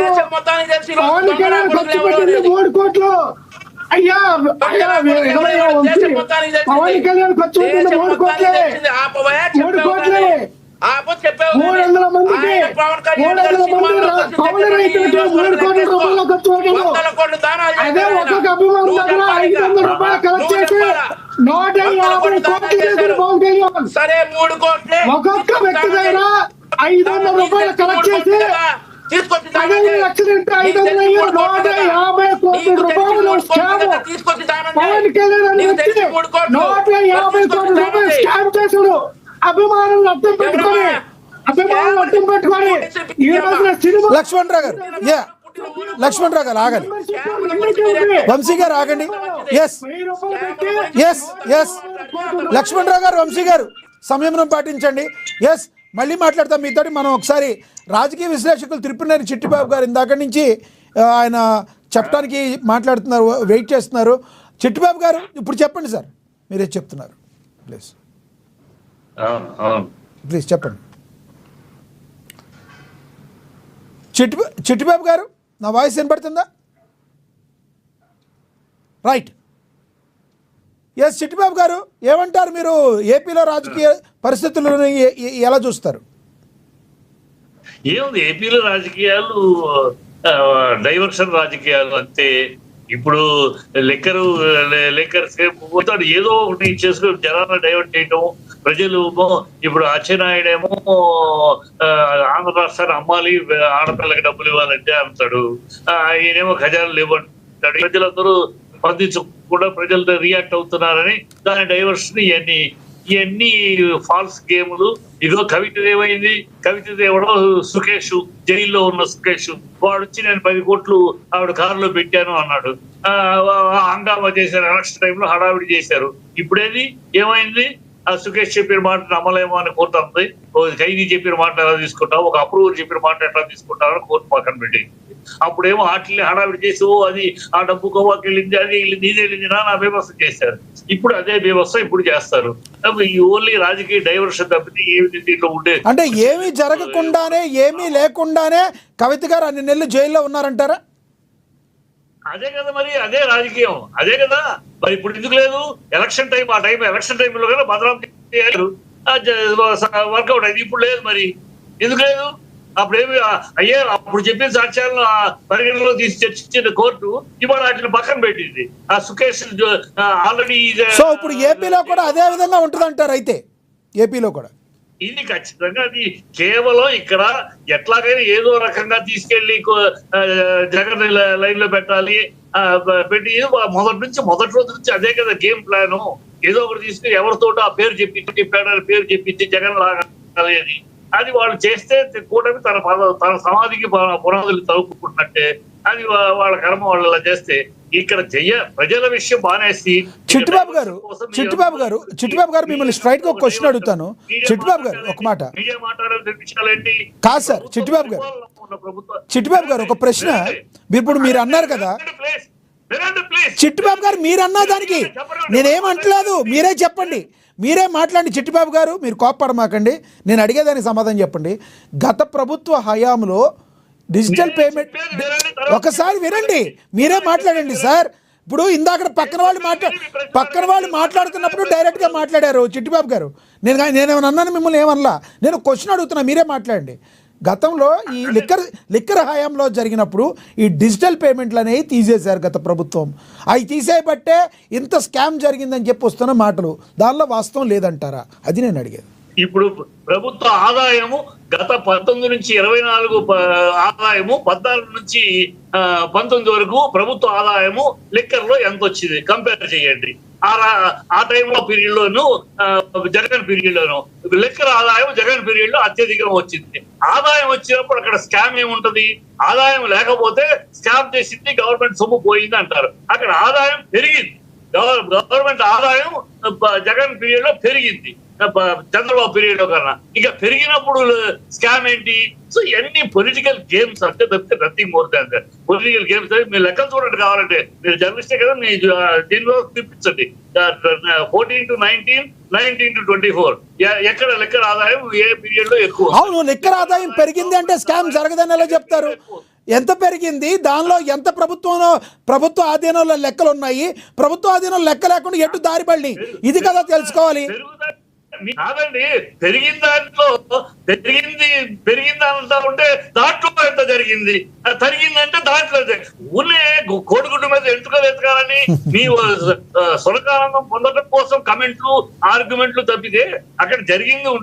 C: దేశం మొత్తానికి తెలిసి
B: 3 కోట్లు. అయ్యా
C: దేశం మొత్తానికి తెలిసింది. చెప్పావు. పవన్ కళ్యాణ్ గారు సరే 3 కోట్లే
B: ఒక్కొక్క వ్యక్తి దగ్గర 500 రూపాయలు కలెక్ట్ చేసి
C: తీసుకొచ్చి
B: 15 లక్షలు 150 కోట్ల రూపాయలు పవన్ కళ్యాణ్ అనే వ్యక్తి 150 కోట్ల రూపాయలు స్కామ్ చేశాడు. అభిమానులు అర్థం పెట్టుకొని ఈ రోజున సినిమా
A: లక్ష్మణరావు గారు, లక్ష్మణరావు గారు ఆగండి. వంశీ గారు ఆగండి. ఎస్ ఎస్ ఎస్ లక్ష్మణరావు గారు, వంశీ గారు సంయమనం పాటించండి. ఎస్, మళ్ళీ మాట్లాడతాం మీతోటి. మనం ఒకసారి రాజకీయ విశ్లేషకులు తిరుపతినేని చిట్టిబాబు గారు ఇందాక నుంచి ఆయన చెప్పడానికి మాట్లాడుతున్నారు, వెయిట్ చేస్తున్నారు. చిట్టిబాబు గారు ఇప్పుడు చెప్పండి సార్, మీరే చెప్తున్నారు. ప్లీజ్ ప్లీజ్ చెప్పండి. చిట్టిబాబు గారు, నా వాయిస్ వినపడుతుందా? రైట్. ఎస్, చిట్టిబాబు గారు ఏమంటారు మీరు? ఏపీలో రాజకీయ పరిస్థితులను ఎలా చూస్తారు?
E: ఏముంది, ఏపీలో రాజకీయాలు డైవర్షన్ రాజకీయాలు అంతే. ఇప్పుడు లెక్కర్స్ ఏదో ఒకటి చేసుకుని జనాలను డైవర్ట్ చేయటం. ప్రజలు ఇప్పుడు అచ్చెన్నాయుడేమో ఆంధ్ర రాష్ట్రాన్ని అమ్మాలి, ఆడపిల్లకి డబ్బులు ఇవ్వాలంటే అంటాడు. ఈయనేమో ఖజానాలు ఇవ్వంటాడు. ప్రజలందరూ స్పందించకుండా ప్రజలు రియాక్ట్ అవుతున్నారని దాని డైవర్షన్. ఇవన్నీ ఫాల్స్ గేములు. ఇదో కవిత ఏమైంది? కవిత ఎవడో సుకేష్, జైల్లో ఉన్న సుకేష్ వాడు వచ్చి నేను 10 కోట్లు ఆవిడ కారులో పెట్టాను అన్నాడు. హంగామా చేశారు, ఎలక్షన్ టైంలో హడావిడి చేశారు. ఇప్పుడేది ఏమైంది? ఆ సుకేష్ చెప్పిన మాట నమ్మలేమో అని కోర్టు అంది. ఖైదీ చెప్పిన మాట ఎలా తీసుకుంటావు, ఒక అప్రూవర్ చెప్పిన మాట ఎట్లా తీసుకుంటావు కోర్టు పక్కన పెట్టి. అప్పుడేమో వాటిని హడావిడి చేసి అది ఆ డబ్బు గోవాకి వెళ్ళింది, అది వెళ్ళింది, ఇది వెళ్ళింది నా వ్యవస్థ చేశారు. ఇప్పుడు అదే వ్యవస్థ ఇప్పుడు చేస్తారు. ఈ ఓన్లీ రాజకీయ డైవర్షన్ తప్పితే ఏమి దీంట్లో ఉండేది
A: అంటే ఏమీ జరగకుండానే, ఏమీ లేకుండానే కవిత గారు అన్ని నెలలు జైల్లో ఉన్నారంటారా?
E: అదే కదా మరి, అదే రాజకీయం, అదే కదా మరి. ఇప్పుడు ఎందుకు లేదు? ఎలక్షన్ టైం, ఆ టైం ఎలక్షన్ టైంలో కదా బదనాం చేయాలి, వర్కౌట్ అయింది. ఇప్పుడు లేదు మరి, ఎందుకు లేదు? అప్పుడేమి అయ్యే అప్పుడు చెప్పిన సాక్ష్యాలను పరిగణలో తీసి చర్చించిన కోర్టు ఇవాళ వాటిని పక్కన పెట్టింది. ఆ సుకేష్ ఆల్రెడీ.
A: సో ఇప్పుడు ఏపీలో కూడా అదే విధంగా ఉంటుంది అంటారు? అయితే ఏపీలో కూడా
E: ఇది ఖచ్చితంగా అది కేవలం ఇక్కడ ఎట్లాగైనా ఏదో రకంగా తీసుకెళ్లి జగన్ లైన్ లో పెట్టాలి, పెట్టి మొదటి రోజు నుంచి అదే కదా గేమ్ ప్లాన్. ఏదో ఒకటి తీసుకుని ఎవరితోటో ఆ పేరు చెప్పాడని పేరు చెప్పించి జగన్ లాగాలి అని. అది వాళ్ళు చేస్తే కూటమి తన సమాధికి పునాదులు తవ్వుకుంటున్నట్టే. అది వాళ్ళ కర్మ వాళ్ళు అలా చేస్తే ఇక్కడ ప్రజల విషయం బానేసి.
A: చిట్టిబాబు గారు మిమ్మల్ని స్ట్రైట్ గా ఒక క్వశ్చన్ అడుగుతాను. చిట్టిబాబు గారు ఒక మాట కాదు సార్. చిట్టిబాబు గారు ఒక ప్రశ్న. ఇప్పుడు మీరు అన్నారు కదా, చిట్టిబాబు గారు మీరు అన్న దానికి నేనేమంటలేదు, మీరే చెప్పండి, మీరే మాట్లాడండి. చిట్టిబాబు గారు మీరు కోప్పడమాకండి, నేను అడిగేదానికి సమాధానం చెప్పండి. గత ప్రభుత్వ హయాంలో డిజిటల్ పేమెంట్ ఒకసారి వినండి, మీరే మాట్లాడండి సార్. ఇప్పుడు ఇందాక పక్కన వాళ్ళు మాట్లాడుతున్నప్పుడు డైరెక్ట్గా మాట్లాడారు చిట్టిబాబు గారు. నేనేమన్నా అన్నాను? మిమ్మల్ని ఏమన్నా? నేను క్వశ్చన్ అడుగుతున్నా, మీరే మాట్లాడండి. గతంలో ఈ లిక్కర్ హయాంలో జరిగినప్పుడు ఈ డిజిటల్ పేమెంట్లు అనేవి తీసేశారు గత ప్రభుత్వం. అవి తీసేయబట్టే ఇంత స్కామ్ జరిగిందని చెప్పి వస్తున్న మాటలు, దానిలో వాస్తవం లేదంటారా? అది నేను అడిగేది.
E: ఇప్పుడు ప్రభుత్వ ఆదాయము గత 19 నుంచి 24 ఆదాయము 14 నుంచి 19 వరకు ప్రభుత్వ ఆదాయము లిక్కర్ లో ఎంత వచ్చింది కంపేర్ చేయండి. ఆ టైంలో పీరియడ్ లోను జగన్ పీరియడ్ లోను లిక్కర్ ఆదాయం జగన్ పీరియడ్ లో అత్యధికంగా వచ్చింది. ఆదాయం వచ్చినప్పుడు అక్కడ స్కామ్ ఏముంటది? ఆదాయం లేకపోతే స్కామ్ చేసింది, గవర్నమెంట్ సొమ్ము పోయింది అంటారు. అక్కడ ఆదాయం పెరిగింది, గవర్నమెంట్ ఆదాయం జగన్ పీరియడ్ లో పెరిగింది చంద్రబాబు పీరియడ్ లో కన్నా. ఇక పెరిగినప్పుడు స్కామ్ ఏంటి? సో ఇవన్నీ పొలిటికల్ గేమ్స్ అంటే తప్పితే nothing more than that. Political games మీరు లెక్కలు చూడండి కావాలంటే, మీరు జర్నలిస్టే కదా, మీ దీనిలో చూపించండి 14 to 19, 19 to 24 ఎక్కడ లెక్కర్ ఆదాయం ఏ పీరియడ్ లో ఎక్కువ.
A: అవును, లెక్కర్ ఆదాయం పెరిగింది అంటే స్కామ్ జరగదని ఎలా చెప్తారు? ఎంత పెరిగింది, దానిలో ఎంత ప్రభుత్వ ఆధీనంలో లెక్కలు ఉన్నాయి, ప్రభుత్వ ఆధీనంలో లెక్క లేకుండా ఎటు దారిపడి, ఇది కదా తెలుసుకోవాలి.
E: కాదండి, పెరిగిన దాంట్లో పెరిగిందంతా ఉంటే దాంట్లో ఎంత జరిగింది, తరిగిందంటే దాంట్లో ఊనే కోడిగుడ్డు మీద ఎత్తుకాలని మీ సులకానందం పొందడం కోసం కమెంట్లు ఆర్గ్యుమెంట్లు తప్పితే అక్కడ జరిగింది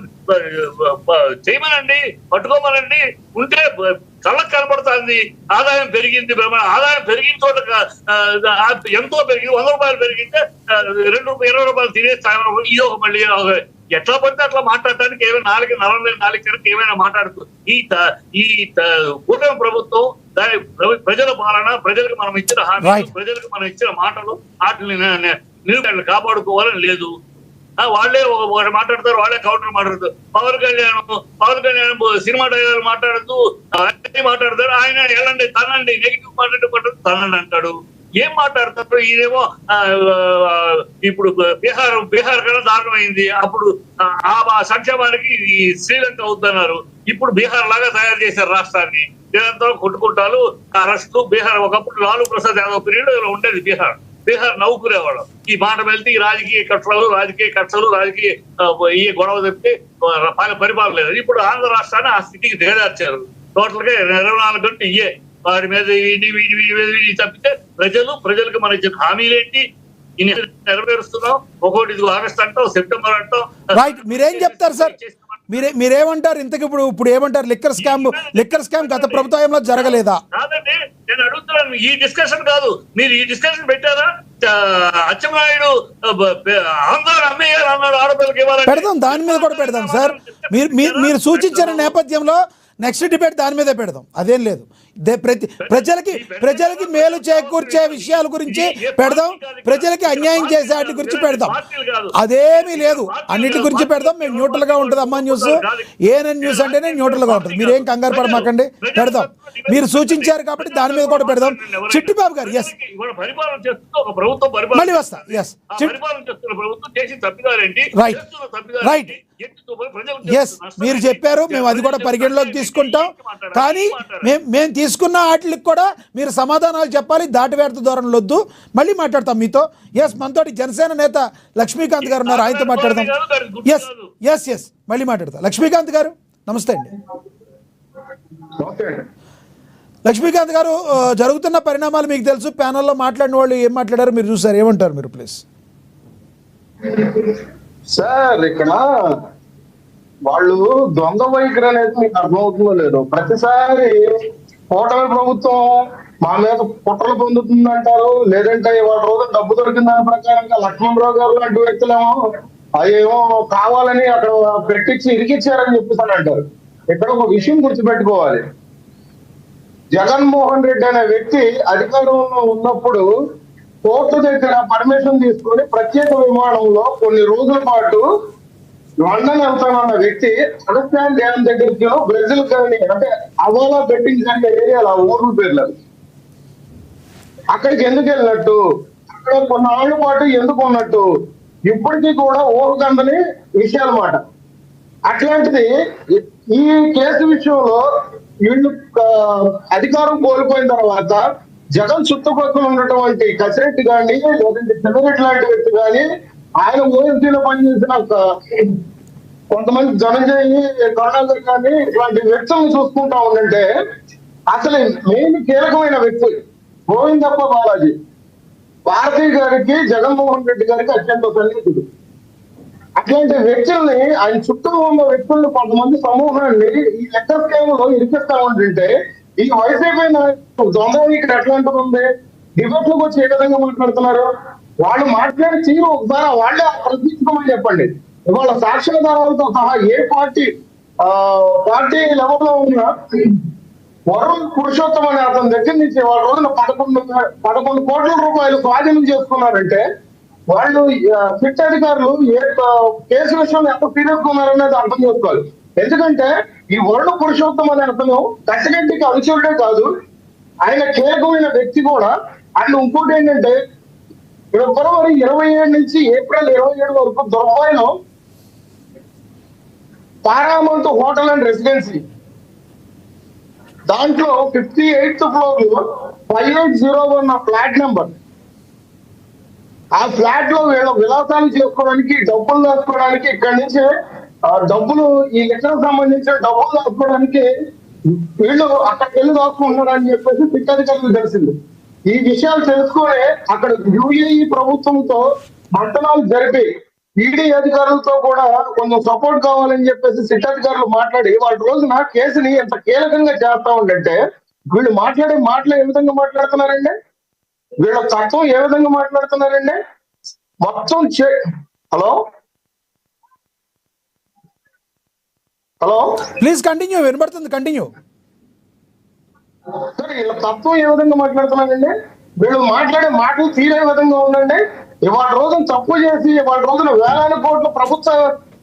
E: చేయమనండి, పట్టుకోమనండి. ఉంటే కళ్ళకు కనబడుతుంది ఆదాయం పెరిగింది. ఆదాయం పెరిగిన చోట ఎంతో పెరిగింది, 100 రూపాయలు పెరిగింటే 20 రూపాయలు తినేస్తాను. ఇదో మళ్ళీ ఎట్లా పడితే అట్లా మాట్లాడటానికి ఏమైనా 4 ఏమైనా మాట్లాడుతూ ఈ కూటమి ప్రభుత్వం ప్రజల పాలన, ప్రజలకు మనం ఇచ్చిన హామీలు, ప్రజలకు మనం ఇచ్చిన మాటలు, వాటిని నిలబడి కాపాడుకోవాలని లేదు. వాళ్ళే ఒకటి మాట్లాడతారు, వాళ్ళే కౌంటర్ మాట్లాడతారు. పవన్ కళ్యాణ్ సినిమా డైలాగ్ మాట్లాడుతూ మాట్లాడతారు. ఆయన వెళ్ళండి తనండి, నెగిటివ్ మాట్లాడే తనండి అంటాడు. ఏం మాట్లాడతారు? ఈయనేమో ఇప్పుడు బీహార్ కన్నా దారుణమైంది. అప్పుడు ఆ సంక్షేమానికి శ్రీలంక అవుతున్నారు. ఇప్పుడు బీహార్ లాగా తయారు చేశారు రాష్ట్రాన్ని. నిరంతరం కొట్టుకుంటారు, అరెస్టు. బీహార్ ఒకప్పుడు లాలూ ప్రసాద్ యాదవ్ పీరియడ్ ఉండేది. బీహార్ నవ్వుకునేవాడు. ఈ మాట వెళ్తే ఈ రాజకీయ కక్షలు ఈ గొడవ తప్పితే పరిపాలన లేదు. ఇప్పుడు ఆంధ్ర రాష్ట్రాన్ని ఆ స్థితికి దిగజార్చారు. టోటల్ గా 24 గంటలు ఇయ్యే వారి మీద వీడి తప్పితే ప్రజలకు మన ఇచ్చిన హామీలేంటి నెరవేరుస్తున్నాం. ఒకటి ఆగస్ట్ అంటాం, సెప్టెంబర్ అంటాం.
A: రైట్, మీరేం చెప్తారు సార్? మీరేమంటారు? ఇంతకు ఇప్పుడు ఏమంటారు? లిక్కర్ స్కామ్ గత ప్రభుత్వంలో జరగలేదా?
E: కాదండి, నేను అడుగుతున్నాను. ఈ డిస్కషన్ కాదు, మీరు ఈ డిస్కషన్ పెట్టారా? అచ్చెన్నాయుడు ఆంధ్ర అమ్మేయారు అన్నాడు, ఆడపిల్లకి ఇవ్వాలని.
A: పెడదాం, దాని మీద కూడా పెడదాం సార్. మీరు సూచించిన నేపథ్యంలో నెక్స్ట్ డిబేట్ దాని మీదే పెడదాం, అదేం లేదు. ప్రజలకి మేలు చేకూర్చే విషయాల గురించి పెడదాం, ప్రజలకి అన్యాయం చేసే వాటి గురించి పెడదాం, అదేమీ లేదు. అన్నిటి గురించి పెడదాం. మేము న్యూట్రల్ గా ఉంటుంది అమ్మా న్యూస్, ఏఎన్ఎన్ న్యూస్ అంటేనే న్యూట్రల్ గా ఉంటుంది. మీరేం కంగారు పడమాకండి, పెడదాం. మీరు సూచించారు కాబట్టి దాని మీద కూడా పెడదాం. చిట్టిబాబు గారు ఎస్ మళ్ళీ వస్తా. ఎస్ రైట్ ఎస్ మీరు చెప్పారు, మేము అది కూడా పరిగణలోకి తీసుకుంటాం. కానీ మేము తీసుకున్న వాటికి కూడా మీరు సమాధానాలు చెప్పాలి, దాటివేత ధోరణులు వద్దు. మళ్ళీ మాట్లాడతాం మీతో. ఎస్ మనతోటి జనసేన నేత లక్ష్మీకాంత్ గారు ఉన్నారు, ఆయనతో మాట్లాడదాం. ఎస్ మళ్ళీ మాట్లాడతాం. లక్ష్మీకాంత్ గారు నమస్తే అండి. లక్ష్మీకాంత్ గారు, జరుగుతున్న పరిణామాలు మీకు తెలుసు. ప్యానల్లో మాట్లాడిన వాళ్ళు ఏం మాట్లాడారు మీరు చూసారు, ఏమంటారు మీరు ప్లీజ్?
F: సార్, ఇక్కడ వాళ్ళు దొంగ వైఖరి అనేది మీకు అర్థమవుతుందో లేదో. ప్రతిసారి కూటమి ప్రభుత్వం మా మీద కుట్రలు పొందుతుందంటారు, లేదంటే వాళ్ళ రోజు డబ్బు దొరికిన దాని ప్రకారంగా లక్ష్మణరావు గారు లాంటి వ్యక్తులేమో అవేమో కావాలని అక్కడ పెట్టించి ఇరికిచ్చారని చెప్పేసి అంటారు. ఇక్కడ ఒక విషయం గుర్తుపెట్టుకోవాలి. జగన్మోహన్ రెడ్డి అనే వ్యక్తి అధికారంలో ఉన్నప్పుడు కోర్టు దగ్గర పర్మిషన్ తీసుకొని ప్రత్యేక విమానంలో కొన్ని రోజుల పాటు లండన్ వెళ్తానన్న వ్యక్తి అండర్స్టాండ్ డ్యామ్ దగ్గరికి బ్రెజిల్ కానీ అంటే అవాలా బెట్టింగ్ జరిగే ఏరియాలో ఊర్ల పేర్లు అక్కడికి ఎందుకు వెళ్ళినట్టు, అక్కడ కొన్నాళ్ళ పాటు ఎందుకు ఉన్నట్టు ఇప్పటికీ కూడా ఊహకందని విషయాలన్నమాట. అట్లాంటిది ఈ కేసు విషయంలో వీళ్ళు అధికారం కోల్పోయిన తర్వాత జగన్ చుట్టుపక్కల ఉన్నటువంటి కసిరెడ్డి కానీ లేదంటే చెన్నరెడ్డి లాంటి వ్యక్తి కానీ ఆయన ఓఎస్డీలో పనిచేసిన కొంతమంది ధనంజయ్ కరుణాకర్ కానీ ఇట్లాంటి వ్యక్తులను చూసుకుంటా ఉందంటే అసలు మెయిన్ కీలకమైన వ్యక్తి గోవిందప్ప బాలాజీ భారతీ గారికి జగన్మోహన్ రెడ్డి గారికి అత్యంత సన్నిహితుడు. అట్లాంటి వ్యక్తుల్ని ఆయన చుట్టూ ఉన్న వ్యక్తుల్ని కొంతమంది సమూహాన్ని ఈ లెక్క స్కామ్లో ఇరికిస్తా ఉంటుంటే ఈ వైసీపీ దొంగ ఇక్కడ ఎట్లాంటిది ఉంది, డిబేట్లకు వచ్చి ఏ విధంగా మాట్లాడుతున్నారు, వాళ్ళు మాట్లాడే తీరు ఒకసారి వాళ్ళే ప్రశ్నించుకోమని చెప్పండి. ఇవాళ సాక్ష్యాధారాలతో సహా ఏ పార్టీ లెవెల్లో ఉన్న వరుణ్ పురుషోత్తం అనే అతని దగ్గర నుంచి వాళ్ళ రోజున 11 కోట్ల రూపాయలు స్వాధీనం చేసుకున్నారంటే వాళ్ళు సిట్ అధికారులు ఏ కేసు విషయంలో ఎంత సీరియస్ గా ఉన్నారనేది అర్థం చేసుకోవాలి. ఎందుకంటే ఈ వరుణ్ పురుషోత్తం అనే అతను కసిరెడ్డికి అనుచరుడే కాదు, ఆయన కీలకమైన వ్యక్తి కూడా. అండ్ ఇంకోటి ఏంటంటే ఫిబ్రవరి 27 నుంచి ఏప్రిల్ 27 వరకు దుబాయ్లో పారామౌంట్ హోటల్ అండ్ రెసిడెన్సీ దాంట్లో 58th ఫ్లోర్ లో 5801 ఫ్లాట్ నెంబర్, ఆ ఫ్లాట్ లో వీళ్ళ విలాసాలు చేసుకోవడానికి డబ్బులు దాచుకోవడానికి ఇక్కడి నుంచి డబ్బులు ఈ లెక్కలకు సంబంధించిన డబ్బులు దాచుకోవడానికి వీళ్ళు అక్కడికి వెళ్ళి దాచుకుంటున్నారని చెప్పేసి సిట్ తెలిసింది. ఈ విషయాలు తెలుసుకునే అక్కడ యుఏఈ ప్రభుత్వంతో మంతనాలు జరిపి ఈడీ అధికారులతో కూడా కొంచెం సపోర్ట్ కావాలని చెప్పేసి సిట్ అధికారులు మాట్లాడి వాళ్ళ రోజున కేసుని ఎంత కీలకంగా చేస్తా ఉండంటే వీళ్ళు మాట్లాడే మాటలు ఏ విధంగా మాట్లాడుతున్నారండి, వీళ్ళ తత్వం ఏ విధంగా మాట్లాడుతున్నారండి మొత్తం హలో హలో
A: ప్లీజ్ కంటిన్యూ, వినబడుతుంది, కంటిన్యూ.
F: సరే వీళ్ళ తత్వం ఏ విధంగా మాట్లాడుతున్నారండి, వీళ్ళు మాట్లాడే మాటలు తీరే విధంగా ఉందండి. ఇవాళ రోజున తప్పు చేసి ఇవాళ రోజున వేలాది కోట్ల ప్రభుత్వ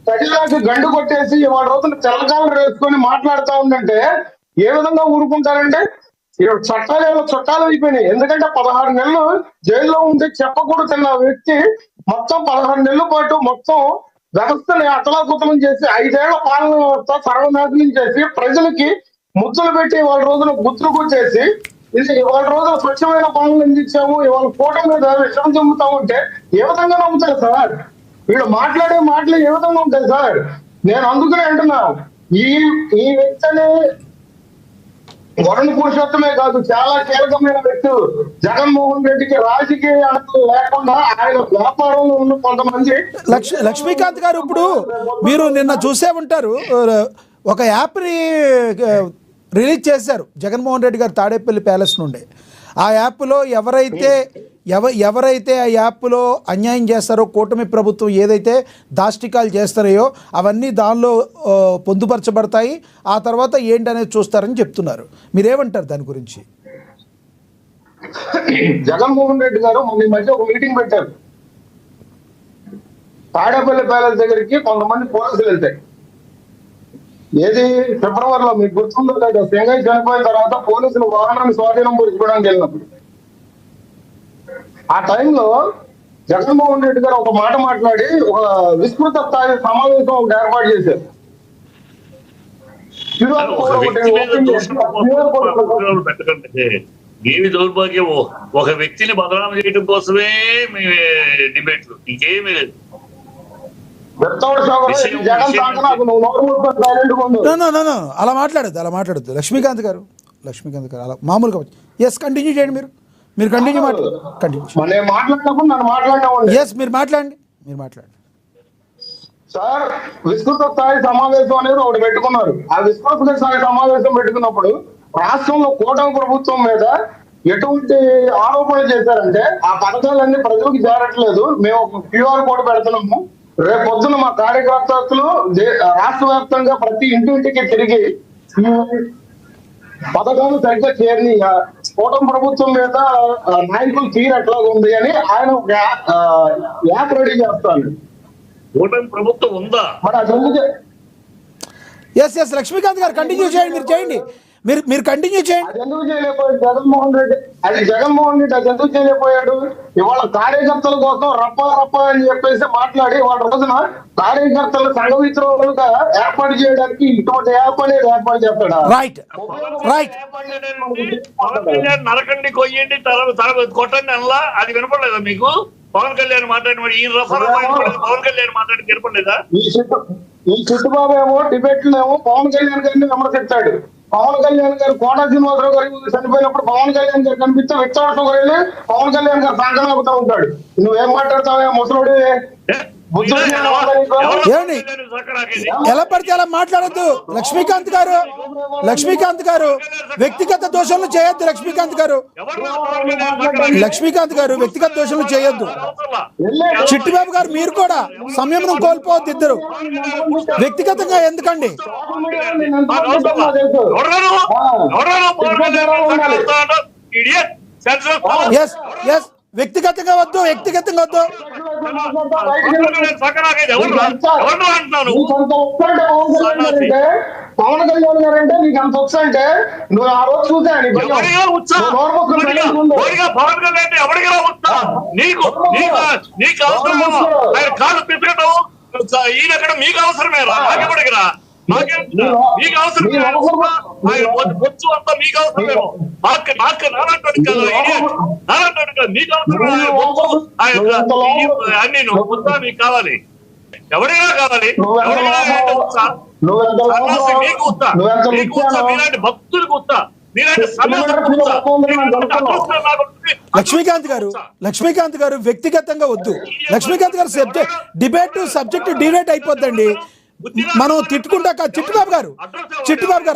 F: ప్రజలకు గండు కొట్టేసి ఇవాళ రోజున తెల్లకాలు వేసుకొని మాట్లాడుతూ ఉందంటే ఏ విధంగా ఊరుకుంటారంటే చట్టాలు అయిపోయినాయి. ఎందుకంటే 16 నెలలు జైల్లో ఉంటే చెప్పకూడదు వ్యక్తి మొత్తం 16 నెలల పాటు మొత్తం వ్యవస్థని అతలాకుతలం చేసి 5 ఏళ్ల పాలన వ్యవస్థ సర్వనాశనం చేసి ప్రజలకి ముద్దులు పెట్టి ఇవాళ రోజున గుర్తులు కొట్టేసి ఇది ఇవాళ రోజున స్వచ్ఛమైన పాలన అందించాము, ఇవాళ కూటమి మీద విషయం చెబుతా ఉంటే ఏ విధంగా నమ్ముతారు సార్? వీళ్ళు మాట్లాడే మాటలు ఏ విధంగా ఉంటాయి సార్? నేను అందుకనే అంటున్నా ఈ వ్యక్తిని వరుణ్ పురుషోత్తమే కాదు, చాలా కీలకమైన వ్యక్తులు జగన్మోహన్ రెడ్డికి రాజకీయ లేకుండా ఆయన వ్యాపారంలో ఉన్న కొంతమంది.
A: లక్ష్మీకాంత్ గారు, ఇప్పుడు మీరు నిన్న చూసే ఉంటారు, ఒక యాప్ని రిలీజ్ చేశారు జగన్మోహన్ రెడ్డి గారు తాడేపల్లి ప్యాలెస్ నుండి. ఆ యాప్లో ఎవరైతే ఆ యాప్లో అన్యాయం చేస్తారో, కూటమి ప్రభుత్వం ఏదైతే దాష్టికాలు చేస్తారో అవన్నీ దానిలో పొందుపరచబడతాయి, ఆ తర్వాత ఏంటనేది చూస్తారని చెప్తున్నారు. మీరేమంటారు దాని గురించి?
F: జగన్మోహన్ రెడ్డి గారు మొన్న ఈ మధ్య ఒక మీటింగ్ పెట్టారు. తాడేపల్లి ప్యాలెస్ దగ్గరికి కొంతమంది పోలీసులు వెళ్తాయి. ఏది ఫిబ్రవరిలో మీకు గుర్తుందో లేదా, సింగయ్య చనిపోయిన తర్వాత పోలీసులు వాహనాన్ని స్వాధీనం పొందుకోవడానికి వెళ్ళినప్పుడు ఆ టైంలో జగన్మోహన్ రెడ్డి గారు ఒక మాట మాట్లాడి ఒక విస్తృత స్థాయి సమావేశం ఒకటి ఏర్పాటు చేశారు.
E: ఏమి దౌర్భాగ్యం, ఒక వ్యక్తిని బదనాం చేయడం కోసమే మీ డిబేట్లు, ఇంకేమీ లేదు.
A: అలా మాట్లాడద్దు లక్ష్మీకాంత్ గారు అలా మామూలుగా. ఎస్, కంటిన్యూ చేయండి, మీరు కంటిన్యూ
F: మాట్లాడినప్పుడు నన్ను మాట్లాడినా.
A: ఎస్, మీరు మాట్లాడండి.
F: సార్, విస్తృత స్థాయి సమావేశం అనేది ఒకటి పెట్టుకున్నారు. ఆ విస్తృత స్థాయి సమావేశం పెట్టుకున్నప్పుడు రాష్ట్రంలో కూటమి ప్రభుత్వం మీద ఎటువంటి ఆరోపణలు చేశారంటే ఆ పథకాలన్నీ ప్రజలకు చేరట్లేదు, మేము ఒక QR కోడ్ పెడుతున్నాము, రేపు పొద్దున మా కార్యకర్తలు రాష్ట్ర వ్యాప్తంగా ప్రతి ఇంటింటికి తిరిగి పథకాలు సరిగ్గా చేరిని కూటమి ప్రభుత్వం మీద నాయకులు తీరు ఎట్లాగా ఉంది అని ఆయన ఒక యాప్ రెడీ చేస్తాను.
E: కూటమి ప్రభుత్వం ఉందా?
F: మరి అది
A: ఎస్ లక్ష్మీకాంత్ గారు కంటిన్యూ చేయండి, మీరు చేయండి. మీరు కంటిన్యూ చేయండి.
F: అది ఎందుకు చేయలేకపోయాడు జగన్మోహన్ రెడ్డి? అది ఎందుకు చేయలేకపోయాడు? ఇవాళ కార్యకర్తల కోసం రప్ప అని చెప్పేసి మాట్లాడి వాళ్ళ రోజున కార్యకర్తలు సంఘవిత్రులుగా ఏర్పాటు చేయడానికి ఇటువంటి యాప్ అనేది ఏర్పాటు చేస్తాడా?
A: రైట్.
E: పవన్ కళ్యాణ్ నరకండి, కొయ్యండి, కొట్టండి అనలా, అది వినపడలేదా మీకు? పవన్ కళ్యాణ్ మాట్లాడిన ఈయన పవన్ కళ్యాణ్ మాట్లాడి వినపడలేదా?
F: ఈ చిట్టుబాబు ఏమో డిబేట్లు ఏమో పవన్ కళ్యాణ్ గారిని విమర్శించాడు. పవన్ కళ్యాణ్ గారు కోట శ్రీనివాసరావు గారు చనిపోయినప్పుడు పవన్ కళ్యాణ్ గారు కనిపిస్తే విచ్చాడుతూ వెళ్ళి పవన్ కళ్యాణ్ గారు సాగనాపుతా ఉంటాడు. నువ్వేం మాట్లాడతావా ముసలుడు?
A: ఎలా పడితే అలా మాట్లాడద్దు లక్ష్మీకాంత్ గారు వ్యక్తిగత దోషాలు చేయొద్దు. లక్ష్మీకాంత్ గారు వ్యక్తిగత దోషాలు చేయొద్దు. చిట్టిబాబు గారు మీరు కూడా సంయమనం కోల్పోవద్దు. ఇద్దరు వ్యక్తిగతంగా ఎందుకండి? వ్యక్తిగతంగా వద్దు.
F: పవన్ కళ్యాణ్ గారు అంటే నీకు అంత వచ్చా అంటే నువ్వు ఆ రోజు చూసా
E: ఈయనక్కడ మీకు అవసరమే రా, నాకెవడికిరా? మీకు అవసరం వచ్చు అంతా మీకు అవసరమేమో. నాలంటాడు కదా, మీకు అవసరం అన్ని వద్దా? మీకు కావాలి, ఎవరైనా కావాలి. మీకు వస్తా, మీలాంటి భక్తులకు వస్తా,
A: లక్ష్మీకాంత్ గారు వ్యక్తిగతంగా వద్దు. లక్ష్మీకాంత్ గారు సబ్జెక్ట్ డిబేట్ అయిపోద్దండి. మనం తిట్టుకుంటా. చిట్టుబాబు గారు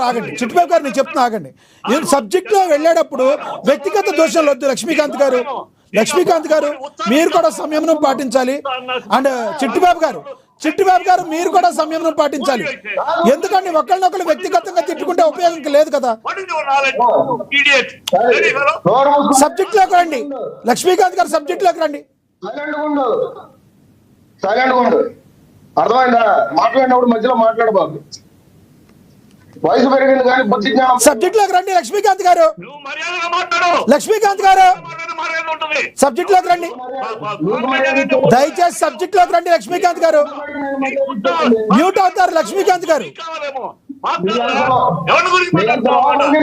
A: ఆగండి. చిట్టుబాబు గారు నేను చెప్తున్నా ఆగండి. నేను సబ్జెక్ట్ లో వెళ్ళేటప్పుడు వ్యక్తిగత దోషాలు వద్దు. లక్ష్మీకాంత్ గారు మీరు కూడా సంయమనం పాటించాలి. అండ్ చిట్టుబాబు గారు మీరు కూడా సంయమనం పాటించాలి. ఎందుకంటే ఒకళ్ళనొకళ్ళు వ్యక్తిగతంగా తిట్టుకుంటే ఉపయోగం లేదు కదా. సబ్జెక్ట్ లోకి రండి. లక్ష్మీకాంత్ గారు సబ్జెక్ట్ లోకి రండి.
F: అర్థమైందా? మాట్లాడినప్పుడు మధ్యలో మాట్లాడబాబు. వయసు పెరిగింది కానీ బుద్ధి జ్ఞానం.
A: సబ్జెక్ట్ లోకి రండి లక్ష్మీకాంత్ గారు. సబ్జెక్ట్ లోకి రండి. దయచేసి సబ్జెక్ట్ లోకి రండి లక్ష్మీకాంత్ గారు. మ్యూట్ అవుతారు లక్ష్మీకాంత్ గారు.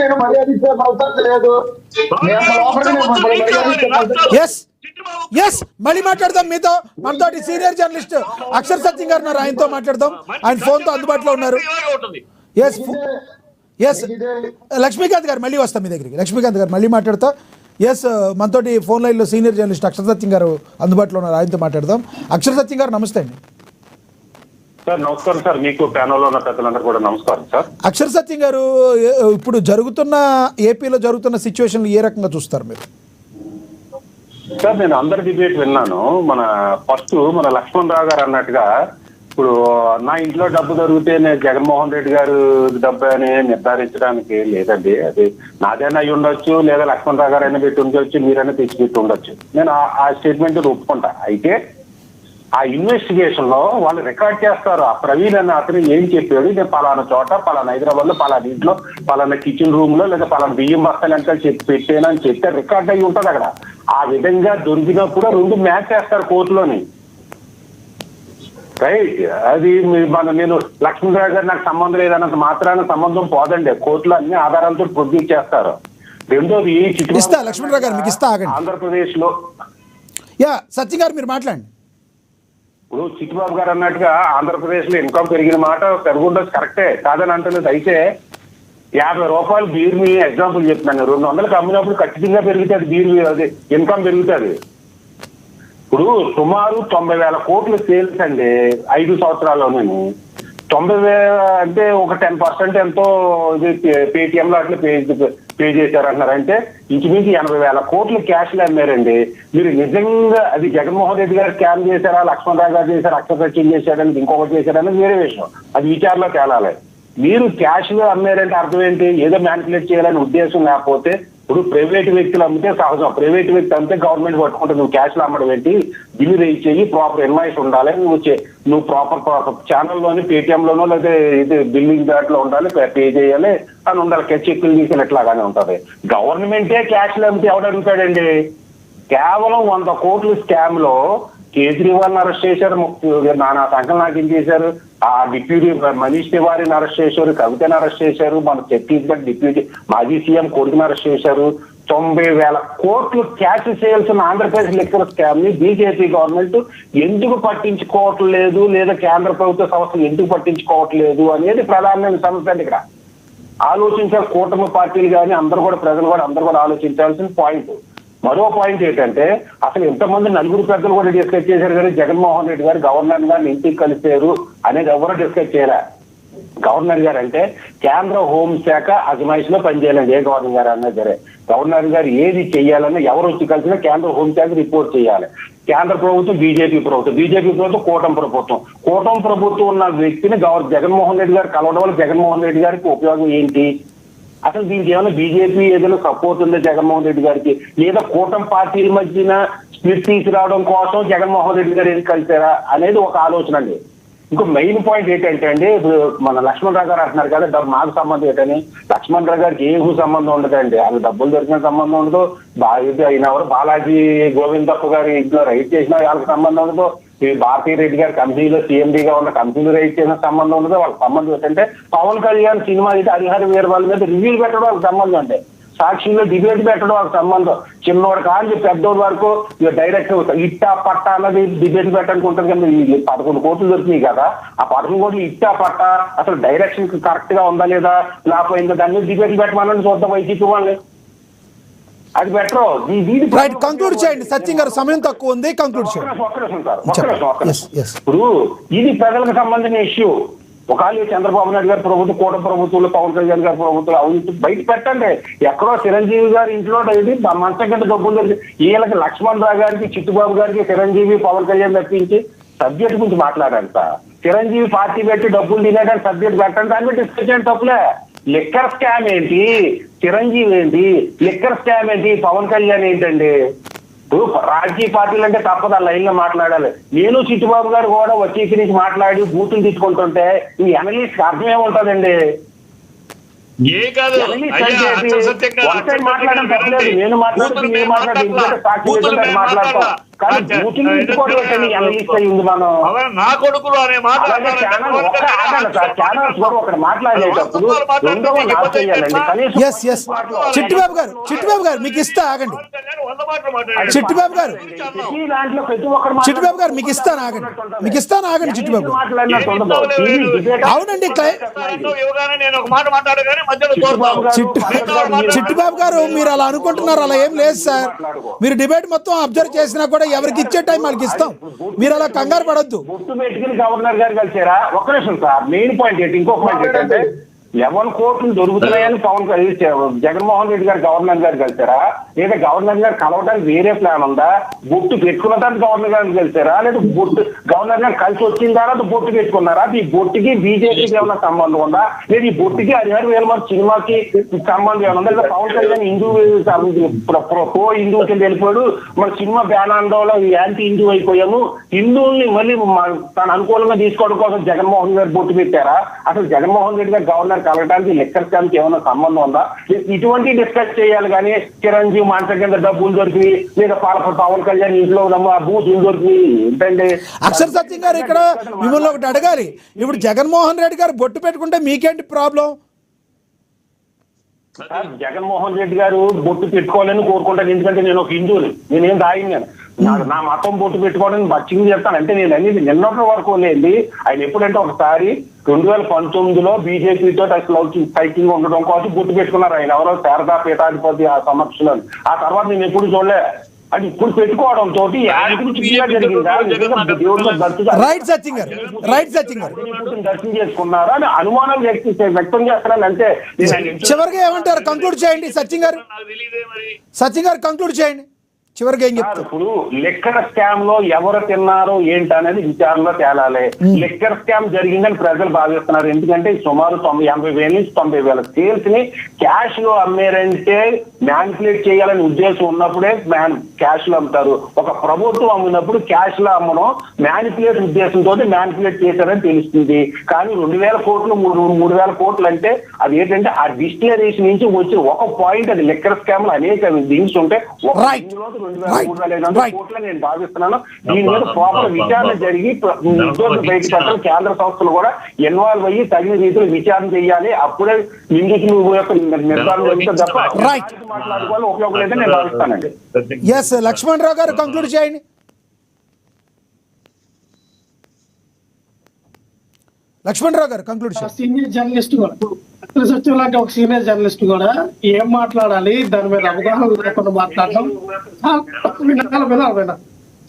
F: నేను మర్యాద ఇచ్చే అవసరం లేదు.
A: మళ్ళీ మాట్లాడదాం మీతో. మనతో సీనియర్ జర్నలిస్ట్ అక్షర్ సత్యం గారు ఉన్నారు. ఆయనతో మాట్లాడదాం. ఆయన ఫోన్ తో అందుబాటులో ఉన్నారు. లక్ష్మీకాంత్ గారు మళ్ళీ వస్తాం మీ దగ్గరికి. లక్ష్మీకాంత్ గారు మళ్ళీ మాట్లాడతా. మనతోటి ఫోన్ లైన్ లో సీనియర్ జర్నలిస్ట్ అక్షర్ సత్యం గారు అందుబాటులో ఉన్నారు. ఆయనతో మాట్లాడదాం. అక్షర్ సత్యం గారు నమస్తే అండి.
G: సార్ నమస్కారం సార్. మీకు ప్యానల్లో ఉన్న పెద్దలందరూ కూడా నమస్కారం సార్.
A: అక్షర్ సత్యం గారు, ఇప్పుడు ఏపీలో జరుగుతున్న సిచ్యువేషన్ ఏ రకంగా చూస్తారు మీరు?
G: సార్ నేను అందరి డిబేట్ విన్నాను. మన లక్ష్మణ్ రావు గారు అన్నట్టుగా ఇప్పుడు నా ఇంట్లో డబ్బు దొరికితే నేను జగన్మోహన్ రెడ్డి గారు డబ్బు అని నిర్ధారించడానికి లేదండి. అది నాదైనా అయి ఉండొచ్చు, లేదా లక్ష్మణ్ రావు గారు అయినా పెట్టి ఉండొచ్చు, మీరైనా తెచ్చి పెట్టి ఉండొచ్చు. నేను ఆ స్టేట్మెంట్ ఒప్పుకుంటా. అయితే ఆ ఇన్వెస్టిగేషన్ లో వాళ్ళు రికార్డ్ చేస్తారు. ఆ ప్రవీణ్ అన్న అతను ఏం చెప్పాడు, నేను పలానా చోట, పలానా హైదరాబాద్ లో, పలానా ఇంట్లో, పలానా కిచెన్ రూమ్ లో, లేదా పలానా బియ్యం బస్తాలు ఎంత చెప్పి పెట్టానని చెప్తే రికార్డ్ అయ్యి ఉంటది అక్కడ. ఆ విధంగా దొరికినప్పుడు 2 మ్యాచ్ చేస్తారు కోర్టులోని. రైట్. అది నేను లక్ష్మీరావు గారు నాకు సంబంధం లేదన్నంత మాత్రాన సంబంధం పోదండి. కోర్టులో అన్ని ఆధారాలతో ప్రొడ్యూస్ చేస్తారు. రెండోది ఆంధ్రప్రదేశ్ లో
A: సత్యం గారు మీరు మాట్లాడండి.
G: ఇప్పుడు చిట్టుబాబు గారు అన్నట్టుగా ఆంధ్రప్రదేశ్ లో ఇన్కమ్ పెరిగిన మాట పెరుగుండొచ్చు, కరెక్టే, కాదని అంటున్నది. అయితే 50 రూపాయలు బీర్ని ఎగ్జాంపుల్ చెప్తున్నాను. 200కి అమ్మినప్పుడు ఖచ్చితంగా పెరుగుతుంది బీర్, అది ఇన్కమ్ పెరుగుతుంది. ఇప్పుడు సుమారు 90,000 కోట్లు సేల్స్ అండి 5 సంవత్సరాల్లోనే. 90,000 అంటే ఒక 10% ఎంతో పేటిఎం లో అట్లా పే చేశారంటున్నారు. అంటే ఇంచుమించు 80,000 కోట్లు క్యాష్ లో అమ్మారండి. మీరు నిజంగా అది జగన్మోహన్ రెడ్డి గారు స్కామ్ చేశారా, లక్ష్మణరావు గారు చేశారు, అక్షర సత్యం చేశారని, ఇంకొకటి చేశారని వేరే విషయం, అది విచారణలో తేలాలి. మీరు క్యాష్ లో అమ్మారంటే అర్థం ఏంటి? ఏదో మ్యానిపులేట్ చేయాలని ఉద్దేశం లేకపోతే ఇప్పుడు ప్రైవేట్ వ్యక్తులు అమ్మితే సహజం, ప్రైవేట్ వ్యక్తి అమ్మితే గవర్నమెంట్ పట్టుకుంటే నువ్వు క్యాష్ లో అమ్మడం ఏంటి, బిల్లు రేజ్ చేయి, ప్రాపర్ ఇన్వాయిస్ ఉండాలి, నువ్వు ప్రాపర్ ఛానల్లోని పేటిఎం లోనో లేదా ఇది బిల్లింగ్ దాంట్లో ఉండాలి, పే చేయాలి అని ఉండాలి, చెక్కులు తీసినట్లాగానే ఉంటది. గవర్నమెంటే క్యాష్ లో అమ్మితే ఎవడు అడుగుతాడండి? కేవలం 100 కోట్ల స్కామ్ లో కేజ్రీవాల్ అరెస్ట్ చేశారు, నానా సంఘం నాకేం చేశారు, ఆ డిప్యూటీ మనీష్ తివారీని అరెస్ట్ చేశారు, కవితని అరెస్ట్ చేశారు, మన ఛత్తీస్గఢ్ డిప్యూటీ మాజీ సీఎం కొడుకుని అరెస్ట్ చేశారు. 90,000 కోట్లు క్యాష్ చేయాల్సిన ఆంధ్రప్రదేశ్ లిక్కర్ స్కామ్ ని బీజేపీ గవర్నమెంట్ ఎందుకు పట్టించుకోవట్లేదు, లేదా కేంద్ర ప్రభుత్వ సంస్థలు ఎందుకు పట్టించుకోవట్లేదు అనేది ప్రధానమైన సమస్య అండి. ఇక్కడ ఆలోచించాలి కూటమి పార్టీలు కానీ అందరూ కూడా, ప్రజలు కూడా అందరూ కూడా ఆలోచించాల్సిన పాయింట్. మరో పాయింట్ ఏంటంటే అసలు ఎంతమంది నలుగురు పెద్దలు కూడా డిస్కస్ చేశారు కానీ జగన్మోహన్ రెడ్డి గారు గవర్నర్ గారిని ఇంటికి కలిసారు అనేది ఎవరో డిస్కస్ చేయరా. గవర్నర్ గారు అంటే కేంద్ర హోంశాఖ అజమాయిషిలో పనిచేయాలండి. ఏ గవర్నర్ గారు అన్నా సరే గవర్నర్ గారు ఏది చెయ్యాలన్నా ఎవరు వచ్చి కలిసినా కేంద్ర హోంశాఖ రిపోర్ట్ చేయాలి. కేంద్ర ప్రభుత్వం బీజేపీ ప్రభుత్వం కూటమి ప్రభుత్వం ఉన్న వ్యక్తిని జగన్మోహన్ రెడ్డి గారు కలవడం వల్ల జగన్మోహన్ రెడ్డి గారికి ఉపయోగం ఏంటి? అసలు దీనికి ఏమైనా బీజేపీ ఏదైనా సపోర్ట్ ఉందా జగన్మోహన్ రెడ్డి గారికి, లేదా కూటమి పార్టీల మధ్యన స్ప్లిట్ తీసుకురావడం కోసం జగన్మోహన్ రెడ్డి గారు ఏది కలిసారా అనేది ఒక ఆలోచన అండి. ఇంకో మెయిన్ పాయింట్ ఏంటంటే అండి, ఇప్పుడు మన లక్ష్మణ్ రావు గారు అంటున్నారు కదా మాకు సంబంధం ఏంటని. లక్ష్మణ్ రావు గారికి ఏ సంబంధం ఉండదండి, అది డబ్బులు దొరికిన సంబంధం ఉండదు, ఆయన ఎవరు బాలాజీ గోవిందప్ప గారి ఇంట్లో రైట్ చేసినా వాళ్ళకి సంబంధం ఉండదు, భారతీ రెడ్డి గారి కంపెనీలో సీఎండీగా ఉన్న కంపెనీలు రైట్ చేసిన సంబంధం ఉండదు. వాళ్ళకి సంబంధం ఏంటంటే పవన్ కళ్యాణ్ సినిమా అయితే హరిహర వీర వాళ్ళ మీద రివ్యూలు పెట్టడం వాళ్ళకి సంబంధం అంటే, సాక్షిలో డిబేట్ పెట్టడం వాళ్ళకి సంబంధం. చిన్నోడు కానీ పెద్దోడు వరకు డైరెక్ట్ ఇట్టా పట్టా అన్నది డిబేట్ పెట్టడానికి ఉంటుంది. కానీ 11 కోట్లు దొరికినాయి కదా, ఆ 11 కోట్లు ఇట్టా పట్టా అసలు డైరెక్షన్ కరెక్ట్ గా ఉందా లేదా లేకపోయిందా దాని మీద డిబేట్ పెట్టమని చూద్దాం వైసీపీ వాళ్ళని. అది బెటర్.
A: రైట్, కంక్లూడ్ చేయండి సత్యం గారు, సమయం తక్కువ ఉంది, కంక్లూడ్ చేయండి.
G: ఇప్పుడు ఇది ప్రజలకు సంబంధించిన ఇష్యూ. ఒకవేళ చంద్రబాబు నాయుడు గారి ప్రభుత్వం, కూటమి ప్రభుత్వంలో పవన్ కళ్యాణ్ గారి ప్రభుత్వం అవినీతి బయట పెట్టండి. ఎక్కడో చిరంజీవి గారి ఇంట్లో మంచం కింద డబ్బులు దొరికి వీళ్ళకి లక్ష్మణ్ రావు గారికి, చిట్టుబాబు గారికి చిరంజీవి పవన్ కళ్యాణ్ తప్పించి సబ్జెక్ట్ గురించి మాట్లాడంట. చిరంజీవి పార్టీ పెట్టి డబ్బులు తినేదాన్ని సబ్జెక్ట్ పెట్టండి, దాన్ని డిస్కస్ చేయడం తప్పులే. లిక్కర్ స్కామ్ ఏంటి, చిరంజీవి ఏంటి, లిక్కర్ స్కామ్ ఏంటి, పవన్ కళ్యాణ్ ఏంటండి? రాజకీయ పార్టీలు అంటే తప్పదు, ఆ లైన్ లో మాట్లాడాలి. నేను చిట్టుబాబు గారు కూడా వచ్చి ఇక్కడి నుంచి మాట్లాడి బూతులు తీసుకుంటుంటే ఈ అనలిస్ట్ అర్థం ఏముంటదండి? మాట్లాడడం తప్పలేదు, నేను మాట్లాడుతూ మీరు మాట్లాడుతూ మాట్లాడతాం. కానీ బూతులు తీసుకోవడం అనలిస్ట్ అయ్యింది మనం. ఒకటి మాట్లాడేటప్పుడు
A: చిట్టుబాబు గారు మీకు ఇస్తా ఆగండి. చిట్టుబాబు గారు మీకు ఇస్తాను ఆగండి, చిట్టుబాబు. అవునండి, చిట్టుబాబు గారు మీరు అలా అనుకుంటున్నారు, అలా ఏం లేదు సార్. మీరు డిబేట్ మొత్తం అబ్జర్వ్ చేసినా కూడా ఎవరికి ఇచ్చే టైం వాళ్ళకి ఇస్తాం, మీరు అలా కంగారు పడొద్దు.
G: గుర్తు పెట్టుకుని గవర్నర్ గారు కలిసారా? ఒక్క నిమిషం సార్, మెయిన్ పాయింట్ ఏంటి, ఇంకో పాయింట్ ఏంటంటే 11 కోట్లు దొరుకుతున్నాయని జగన్మోహన్ రెడ్డి గారు గవర్నర్ గారు కలిసారా, లేదా గవర్నర్ గారు కలవడానికి వేరే ప్లాన్ ఉందా? బొట్టు పెట్టుకున్నదానికి గవర్నర్ గారిని కలిసారా, లేదా గవర్నర్ గారు కలిసి వచ్చిన తర్వాత బొట్టు పెట్టుకున్నారా? ఈ బొట్టుకి బీజేపీకి ఏమైనా సంబంధం ఉందా, లేదా ఈ బొట్టుకి హరిహర వీర సినిమాకి సంబంధం ఏమైనా ఉందా? లేదా పవన్ కళ్యాణ్ హిందూ ప్రో హిందూ కింద వెళ్ళిపోయాడు, మన సినిమా బ్యాన్ అనడంలో యాంటీ హిందూ అయిపోయాము, హిందువుల్ని మళ్ళీ తన అనుకూలంగా తీసుకోవడం కోసం జగన్మోహన్ గారు బొట్టు పెట్టారా? అసలు జగన్మోహన్ రెడ్డి గారు గవర్నర్ కలగడానికి లెక్కర్ స్కామ్కి ఏమైనా సంబంధం ఉందా? ఇటువంటి డిస్కస్ చేయాలి కానీ చిరంజీవి మంచం కింద డబ్బులు దొరికి, లేదా పవన్ కళ్యాణ్ ఇంట్లో బూతులు దొరికి ఏంటండి?
A: అక్షర సత్యం గారు, ఇక్కడ మిమ్మల్ని ఒకటి అడగాలి. ఇప్పుడు జగన్మోహన్ రెడ్డి గారు బొట్టు పెట్టుకుంటే మీకేంటి ప్రాబ్లం?
G: జగన్మోహన్ రెడ్డి గారు బొట్టు పెట్టుకోవాలని కోరుకుంటాను, ఎందుకంటే నేను ఒక హిందువుని, నేనేం దాగినాను, నా మతం బొట్టు పెట్టుకోవడానికి బచ్చింగ్ చెప్తాను. అంటే నేను అనేది నిన్నటి వరకు లేండి. ఆయన ఎప్పుడంటే ఒకసారి 2019లో బీజేపీతో ఫైటింగ్ ఉండడం కోసం బొట్టు పెట్టుకున్నారు. ఆయన ఎవరో శారదా పీఠాధిపతి ఆ సమక్షంలో. ఆ తర్వాత నేను ఎప్పుడు చూడలే. అది ఇప్పుడు పెట్టుకోవడం తోటి దర్శనం చేసుకున్నారా అని అనుమానం వ్యక్తం చేస్తున్నాను. అంటే
A: చివరిగా ఏమంటారు? కంక్లూడ్ చేయండి సత్యం గారు, కంక్లూడ్ చేయండి. చివరిగా ఏం
G: సార్,
A: చెప్తారు?
G: ఇప్పుడు లిక్కర్ స్కామ్ లో ఎవరు తిన్నారో ఏంటి అనేది విచారణలో తేలాలి. లిక్కర్ స్కామ్ జరిగిందని ప్రజలు భావిస్తున్నారు. ఎందుకంటే సుమారు 80,000 నుంచి 90,000 సేల్స్ ని క్యాష్ లో అమ్మారంటే మ్యానిపులేట్ చేయాలని ఉద్దేశం ఉన్నప్పుడే క్యాష్ లో అమ్ముతారు. ఒక ప్రభుత్వం అమ్మినప్పుడు క్యాష్ లో అమ్మడం మ్యానిపులేట్ ఉద్దేశంతో మ్యానిపులేట్ చేశారని తెలుస్తుంది. కానీ 2,000 కోట్లు 3,000 కోట్లు అంటే అది ఏంటంటే ఆ డిస్టిలరీస్ నుంచి వచ్చి ఒక పాయింట్, అది లిక్కర్ స్కామ్ లో అనేక థింగ్స్ ఉంటే
A: Right.
G: 2,300 కోట్లు నేను భావిస్తున్నాను. దీని మీద ప్రాపర్ విచారణ జరిగి నిర్దోషులు బయట పెట్టాలి. కేంద్ర సంస్థలు కూడా ఇన్వాల్వ్ అయ్యి తగిన రీతిలో విచారణ చేయాలి. అప్పుడే నిందితులు యొక్క నిర్ధారణ జరిగితే తప్ప
A: Right.
G: మాట్లాడుకోవాలి ఉపయోగం లేదని నేను భావిస్తానండి.
A: ఎస్ లక్ష్మణ్ రావు గారు కంక్లూడ్ చేయండి. లక్ష్మణ్ రావు గారు కంక్లూడ్ చేయండి.
B: సీనియర్ జర్నలిస్ట్ కూడా అఖిల సత్యం లాంటి ఒక సీనియర్ జర్నలిస్ట్ కూడా ఏం మాట్లాడాలి దాని మీద అవగాహన లేకుండా మాట్లాడడం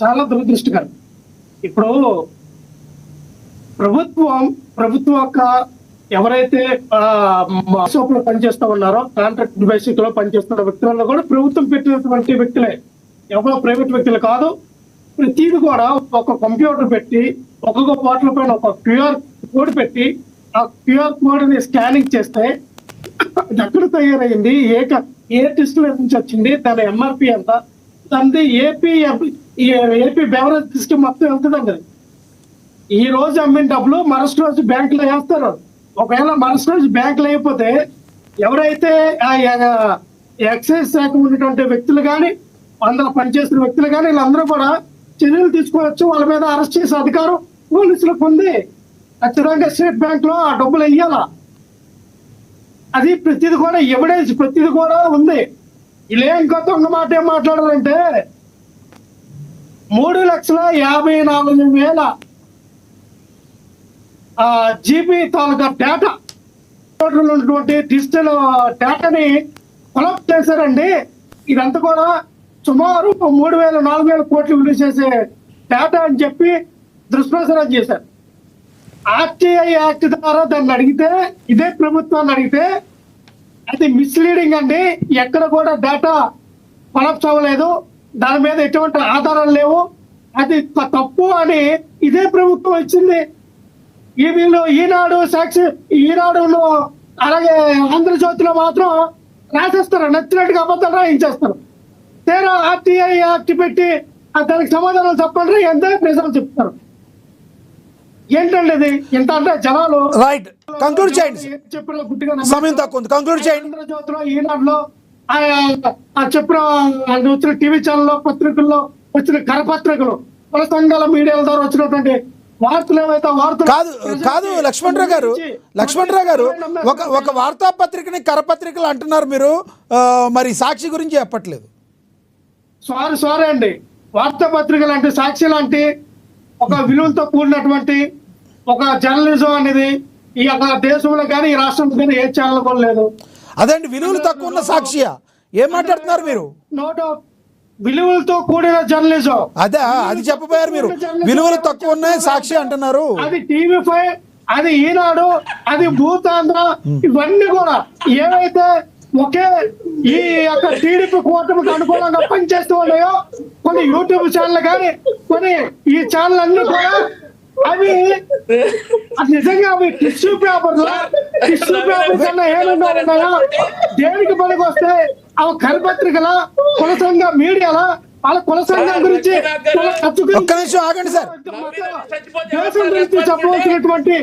B: చాలా దురదృష్టకరం. ఇప్పుడు ప్రభుత్వం యొక్క ఎవరైతే అసోపులో పనిచేస్తూ ఉన్నారో కాంట్రాక్ట్ బేసిక్ లో పనిచేస్తున్న వ్యక్తులలో కూడా ప్రభుత్వం పెట్టినటువంటి వ్యక్తులే, ఎవరో ప్రైవేట్ వ్యక్తులు కాదు. ప్రతిది కూడా ఒక కంప్యూటర్ పెట్టి ఒక్కొక్క పోర్టల్ పైన ఒక క్యూఆర్ కోడ్ పెట్టి ఆ క్యూఆర్ కోడ్ ని స్కానింగ్ చేస్తే అది ఎక్కడ తయారైంది, ఏ డిస్ట్రిక్ట్ నుంచి వచ్చింది, దాని ఎంఆర్పి ఎంత, దాని ఏపీ బెవరేజ్ స్కీమ్ మొత్తం వెళ్తుందండి. ఈ రోజు అమ్మిన డబ్బులు మరుసటి రోజు బ్యాంకులో వేస్తారు. ఒకవేళ మరుసటి రోజు బ్యాంకులో అయిపోతే ఎవరైతే ఆ ఎక్సైజ్ శాఖ ఉన్నటువంటి వ్యక్తులు కానీ అందులో పనిచేసిన వ్యక్తులు కానీ వీళ్ళందరూ కూడా చర్యలు తీసుకోవచ్చు. వాళ్ళ మీద అరెస్ట్ చేసే అధికారం పోలీసులకు ఉంది. ఖచ్చితంగా స్టేట్ బ్యాంక్ లో ఆ డబ్బులు వెయ్యాలా. అది ప్రతిది కూడా ఎవిడెన్స్ ప్రతిది కూడా ఉంది. ఇలా ఇంకో దొంగ మాట ఏం మాట్లాడాలంటే 3,54,000 జీబీ తాలూకా డేటా ఉన్నటువంటి డిజిటల్ డేటాని కొలెక్ట్ చేశారండి. ఇదంతా కూడా సుమారు 3,000-4,000 కోట్లు విలువ చేసే డేటా అని చెప్పి దుష్ప్రచారం చేశారు. ఆర్టీఐ యాక్ట్ ద్వారా దాన్ని అడిగితే, ఇదే ప్రభుత్వాన్ని అడిగితే అది మిస్లీడింగ్ అండి, ఎక్కడ కూడా డేటా కొలెక్ట్ అవ్వలేదు, దాని మీద ఎటువంటి ఆధారాలు లేవు, అది తప్పు అని ఇదే ప్రభుత్వం ఇచ్చింది. ఈ వీళ్ళు ఈనాడు సాక్షి, ఈనాడులో అలాగే ఆంధ్రజ్యోతిలో మాత్రం రాసేస్తారు, నచ్చినట్టుగా అబద్ధాలు రాయించేస్తారు. తీరా ఆర్టీఐ యాక్ట్ పెట్టి దానికి సమాధానం చెప్పండి ఎంత నిజాలు చెప్తారు. ఏంటండి అది? ఇంత అంటే జనాలు
A: రైట్ కంక్లూడ్ చేయండి.
B: చెప్పిన గుట్టిగా
A: సమయం తక్కువ ఉంది, కంక్లూడ్ చేయండి.
B: ఆంధ్రజ్యోతిలో ఈనాడులో చెప్పిన వచ్చిన టీవీ ఛానల్లో పత్రికల్లో వచ్చిన కరపత్రికలు కుల సంఘాల మీడియాల ద్వారా వచ్చినటువంటి వార్తలు ఏవైతే వార్తలు
A: కాదు లక్ష్మణ్ రావు గారు ఒక వార్తాపత్రికని కరపత్రికలు అంటున్నారు మీరు, మరి సాక్షి గురించి చెప్పట్లేదు.
B: సారీ అండి, వార్తాపత్రికలు అంటే సాక్షి లాంటి ఒక విలువలతో కూడినటువంటి ఒక జర్నలిజం అనేది ఈ యొక్క దేశంలో కానీ ఈ రాష్ట్రంలో కానీ ఏ ఛానల్ కూడా లేదు.
A: అదండి విలువలు తక్కువ ఉన్న సాక్షియా? ఏం మాట్లాడుతున్నారు మీరు?
B: నో డౌట్ విలువలతో కూడిన జర్నలిజం,
A: అదే అది చెప్పబోయారు మీరు. విలువలు తక్కువ ఉన్నాయి సాక్షి అంటున్నారు.
B: అది టీవీ5, అది ఈనాడు, అది భూతాంధ్ర, ఇవన్నీ కూడా ఏవైతే ఒకే ఈ యొక్క టీడీపీ కూటమికి అనుకూలంగా పనిచేస్తూ ఉన్నాయో కొన్ని యూట్యూబ్ ఛానల్ కానీ కొన్ని ఈ ఛానల్ అన్ని కూడా అవి నిజంగా అవి టిష్యూ పేపర్ కన్నా ఏమన్నా ఉన్నాయో దేనికి పనికి వస్తే అవి కరపత్రికల కుల సంఘ మీడియాల వాళ్ళ కుల సంఘం గురించి
A: ఒక్క నిమిషం ఆగండి సార్,
B: దేశం గురించి చెప్పవలసినటువంటి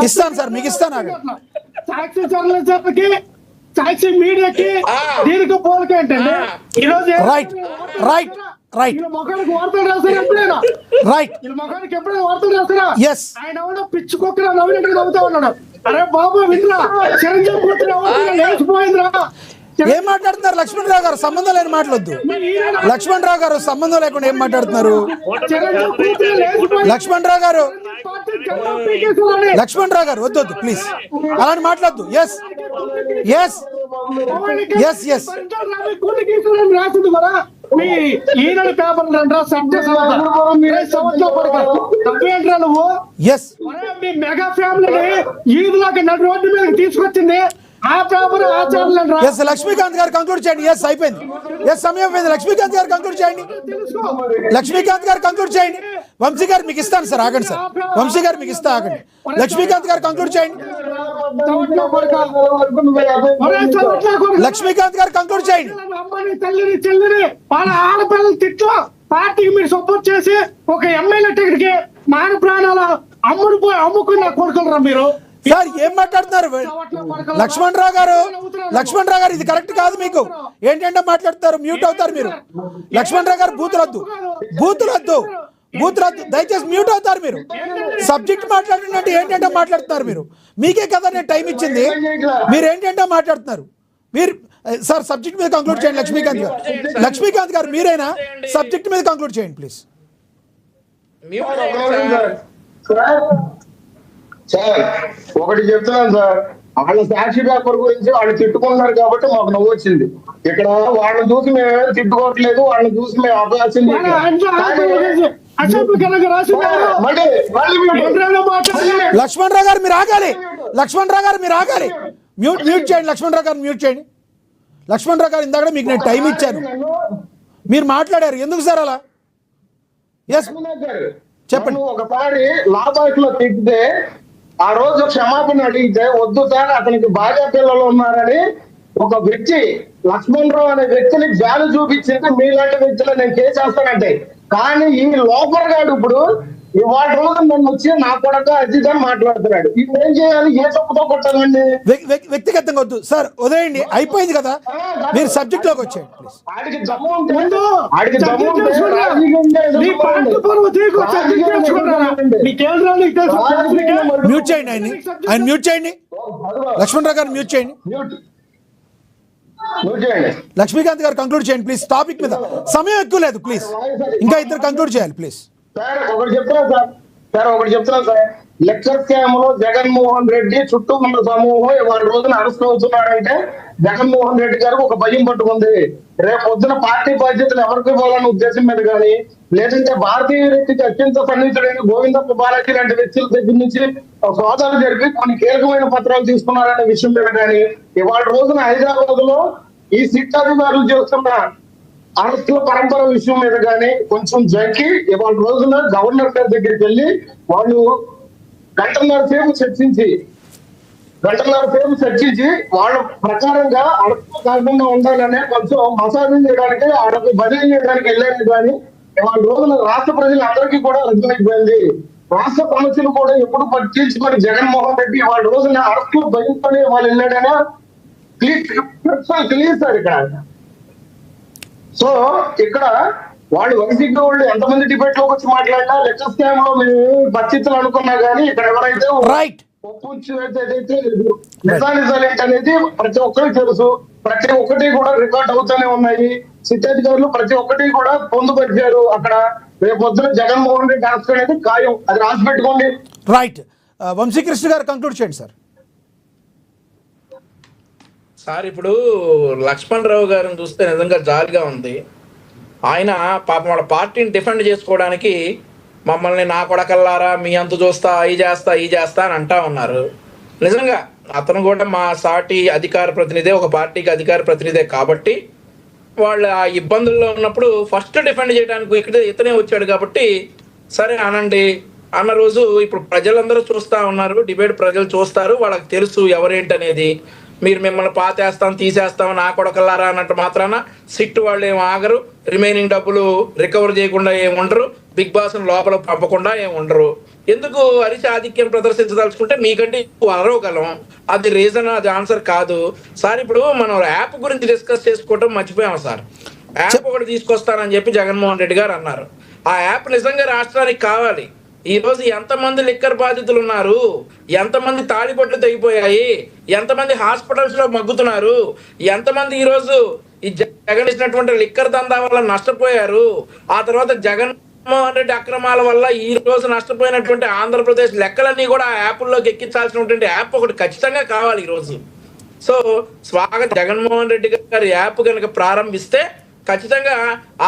A: ఇస్తాను సార్, మీకు ఇస్తాను. ఆగండి.
B: సాక్షి జర్నలిజంకి సాక్షి మీడియాకి దీనికి పోలిక ఏంటండి? ఈరోజు
A: రైట్
B: మొఖానికి వార్తలు రాస్తారా ఎప్పుడైనా? మొఖానికి ఎప్పుడైనా వార్తలు రాస్తారా?
A: ఎస్.
B: ఆయన ఎవడో పిచ్చి కుక్కరా నవ్వినట్టుగా నవ్వుతా ఉన్నాడు. అరే బాబు వింటరా, చిరంజీవి కూతురు లేచిపోయిందిరా.
A: ఏం మాట్లాడుతున్నారు లక్ష్మణ్ రావు గారు? సంబంధం లేని మాట్లాడొద్దు. లక్ష్మణ్ రావు గారు సంబంధం లేకుండా ఏం మాట్లాడుతున్నారు? లక్ష్మణ్ రావు గారు వద్దు ప్లీజ్ అలాంటి మాట్లాడద్దు. ఎస్
B: రాసింది కూడా మీ ఈనాడు పేపర్ నువ్వు
A: ఎస్
B: మీ మెగా ఫ్యామిలీని ఈదులాగా నడు రోడ్డు మీద తీసుకొచ్చింది ఆ పేపర్ ఆచరణ
A: ఎస్ లక్ష్మీకాంత్ గారు కంక్లూడ్ చేయండి. ఎస్ అయిపోయింది. ఎస్ సమయం అయిపోయింది. లక్ష్మీకాంత్ గారు కంక్లూడ్ చేయండి. లక్ష్మీకాంత్ గారు కంక్లూడ్ చేయండి. వంశీ గారు మీకు ఇస్తాను సార్, ఆగండి సార్. వంశీ గారు మీకు ఇస్తా, ఆగండి. లక్ష్మీకాంత్ గారు కంక్లూడ్ చేయండి. లక్ష్మీకాంత్ గారు కంక్లూడ్ చేయండి.
B: అమ్మని తల్లిని చెల్లిని వాళ్ళ ఆడపిల్లలు తిట్ల పార్టీకి మీరు సపోర్ట్ చేసి ఒక ఎమ్మెల్యే టికెట్కి మాన ప్రాణాల అమ్ముకున్న కొడుకులరా మీరు.
A: సార్ ఏం మాట్లాడుతున్నారు లక్ష్మణ్ రావు గారు, ఇది కరెక్ట్ కాదు. మీకు ఏంటంటే మాట్లాడుతారు, మ్యూట్ అవుతారు మీరు. లక్ష్మణ్ రావు గారు బూతులొద్దు. దయచేసి మ్యూట్ అవుతారు మీరు. సబ్జెక్ట్ మాట్లాడినట్టు ఏంటంటే మాట్లాడుతున్నారు మీరు. మీకే కదా నేను టైం ఇచ్చింది, మీరు ఏంటంటే మాట్లాడుతున్నారు మీరు. సార్ సబ్జెక్ట్ మీద కంక్లూడ్ చేయండి. లక్ష్మీకాంత్ గారు మీరైనా సబ్జెక్ట్ మీద కంక్లూడ్ చేయండి ప్లీజ్.
F: సార్ ఒకటి చెప్తున్నాను సార్, వాళ్ళ సాక్షి పేపర్ గురించి వాళ్ళు తిట్టుకున్నారు కాబట్టి మాకు నవ్వు వచ్చింది. ఇక్కడ వాళ్ళని చూసి మేము తిట్టుకోవట్లేదు, వాళ్ళని చూసి మేము అవకాశం.
A: లక్ష్మణ్ రావు గారు మీరు ఆగాలి. మ్యూట్ చేయండి. లక్ష్మణ్ రావు గారు మ్యూట్ చేయండి. లక్ష్మణ్ రావు గారు ఇందాక మీకు నేను టైం ఇచ్చాను, మీరు మాట్లాడారు ఎందుకు సార్ అలా? ఎస్ చెప్పండి.
F: ఒకసారి లాభాయిలో తిట్టితే ఆ రోజు క్షమాపణ అడిగితే వద్దు సార్ అతనికి బాగా పిల్లలు ఉన్నారని ఒక వ్యక్తి లక్ష్మణ్ రావు అనే వ్యక్తిని జాలు చూపించింది. మీలాంటి వ్యక్తులు నేను చేసేస్తానంటే, కానీ ఈ లోపర్ గాడు ఇప్పుడు ఇవాళ రోజు నన్ను వచ్చి నా కొడక అజిత్ అని మాట్లాడుతున్నాడు. ఇప్పుడు ఏం చేయాలి? ఏ తప్పుతో కొట్టాలండి?
A: వ్యక్తిగతంగా వద్దు సార్, వదిలేయండి, అయిపోయింది కదా. మీరు సబ్జెక్ట్ లోకి వచ్చేయండి ప్లీజ్.
F: ఆడికి దమ్ము ఉంటే
A: మ్యూట్ చేయండి ఆయన మ్యూట్ చేయండి. లక్ష్మణ్ రావు గారు మ్యూట్ చేయండి. లక్ష్మీకాంత్ గారు కంక్లూడ్ చేయండి ప్లీజ్. టాపిక్ మీద సమయం ఎక్కువ లేదు ప్లీజ్, ఇంకా ఇద్దరు కంక్లూడ్ చేయాలి ప్లీజ్.
F: సార్ ఒకటి చెప్తున్నా సార్, లెక్చర్ స్కామ్ లో జగన్మోహన్ రెడ్డి చుట్టూ ఉన్న సమూహం ఇవాళ రోజున అరెస్ట్ అవుతున్నారంటే జగన్మోహన్ రెడ్డి గారికి ఒక భయం పట్టుకుంది. రేపు పొద్దున పార్టీ బాధ్యతలు ఎవరికి ఇవ్వాలన్న ఉద్దేశం మీద కానీ, లేదంటే భారతీయ రెడ్డికి అత్యంత సన్నిహితుడైన గోవిందప్ప బాలాజీ లాంటి వ్యక్తుల దగ్గర నుంచి సోదాలు జరిపి కొన్ని కీలకమైన పత్రాలు తీసుకున్నారనే విషయం మీద కానీ, ఇవాళ రోజున హైదరాబాద్ లో ఈ సిట్ అధికారులు చేస్తున్న అరెస్టుల పరంపర విషయం మీద కానీ కొంచెం జంకి ఇవాళ రోజున గవర్నర్ గారి దగ్గరికి వెళ్ళి వాళ్ళు గంటన్నర సేపు చర్చించి వాళ్ళ ప్రకారంగా అరెస్టు కాకుండా ఉండాలనే కొంచెం మసాజు చేయడానికి అడగ బదిలీ చేయడానికి వెళ్ళారు. కానీ ఇవాళ రోజున రాష్ట్ర ప్రజలందరికీ కూడా అర్థమైపోయింది. రాష్ట్ర సమస్యలు కూడా ఎప్పుడు పట్టించుకొని జగన్మోహన్ రెడ్డి ఇవాళ రోజున అరెస్టులు భయంతోనే వాళ్ళు వెళ్ళాడనే క్లియర్ సార్ ఇక్కడ. సో ఇక్కడ వాళ్ళు వైసీపీ వాళ్ళు ఎంతమంది డిబేట్ లోకి వచ్చి మాట్లాడినా లెక్క స్కామ్ లో మేము పరిస్థితులు అనుకున్నా కానీ ఇక్కడ ఎవరైతే నిజాలు ఏంటనేది ప్రతి ఒక్కరికి తెలుసు. ప్రతి ఒక్కటి కూడా రికార్డ్ అవుతూనే ఉన్నాయి. సిట్ అధికారులు ప్రతి ఒక్కటి కూడా పొందుపరిచారు. అక్కడ రేపు పొద్దున జగన్మోహన్ రెడ్డి అరెస్ట్ అనేది ఖాయం, అది రాసి పెట్టుకోండి.
A: రైట్. వంశీకృష్ణ గారు కంక్లూడ్ చేయండి సార్.
C: సార్ ఇప్పుడు లక్ష్మణ్ రావు గారిని చూస్తే నిజంగా జాలిగా ఉంది. ఆయన పాపం వాళ్ళ పార్టీని డిఫెండ్ చేసుకోవడానికి మమ్మల్ని నా కొడకల్లారా మీ అంత చూస్తా ఈ చేస్తా అని అంటా ఉన్నారు. నిజంగా అతను కూడా మా సాటి అధికార ప్రతినిధే, ఒక పార్టీకి అధికార ప్రతినిధే కాబట్టి వాళ్ళు ఆ ఇబ్బందుల్లో ఉన్నప్పుడు ఫస్ట్ డిఫెండ్ చేయడానికి ఇతనే వచ్చాడు కాబట్టి సరే అనండి అన్న రోజు ఇప్పుడు ప్రజలందరూ చూస్తూ ఉన్నారు, డిబేట్ ప్రజలు చూస్తారు, వాళ్ళకి తెలుసు ఎవరేంటనేది. మీరు మిమ్మల్ని పాతేస్తాం తీసేస్తాం నా కొడకల్లారా అన్నట్టు మాత్రాన సిట్ వాళ్ళు ఏం ఆగరు, రిమైనింగ్ డబ్బులు రికవర్ చేయకుండా ఏం ఉండరు, బిగ్ బాస్ను లోపల పంపకుండా ఏం ఉండరు. ఎందుకు అరిచి ఆధిక్యం ప్రదర్శించదలుచుకుంటే మీకంటే అరవగలం, అది రీజన్, అది ఆన్సర్ కాదు సార్. ఇప్పుడు మనం యాప్ గురించి డిస్కస్ చేసుకోవటం మర్చిపోయాం సార్. యాప్ ఒకటి తీసుకొస్తానని చెప్పి జగన్మోహన్ రెడ్డి గారు అన్నారు. ఆ యాప్ నిజంగా రాష్ట్రానికి కావాలి. ఈ రోజు ఎంతమంది లిక్కర్ బాధితులు ఉన్నారు, ఎంతమంది తాళిబొట్లు తెగిపోయాయి, ఎంతమంది హాస్పిటల్స్ లో మగ్గుతున్నారు, ఎంతమంది ఈ రోజు ఈ జగన్ ఇచ్చినటువంటి లిక్కర్ దందా వల్ల నష్టపోయారు, ఆ తర్వాత జగన్మోహన్ రెడ్డి అక్రమాల వల్ల ఈ రోజు నష్టపోయినటువంటి ఆంధ్రప్రదేశ్ లెక్కలన్నీ కూడా ఆ యాప్ల్లోకి ఎక్కించాల్సినటువంటి యాప్ ఒకటి ఖచ్చితంగా కావాలి ఈ రోజు. సో జగన్మోహన్ రెడ్డి గారి యాప్ కనుక ప్రారంభిస్తే ఖచ్చితంగా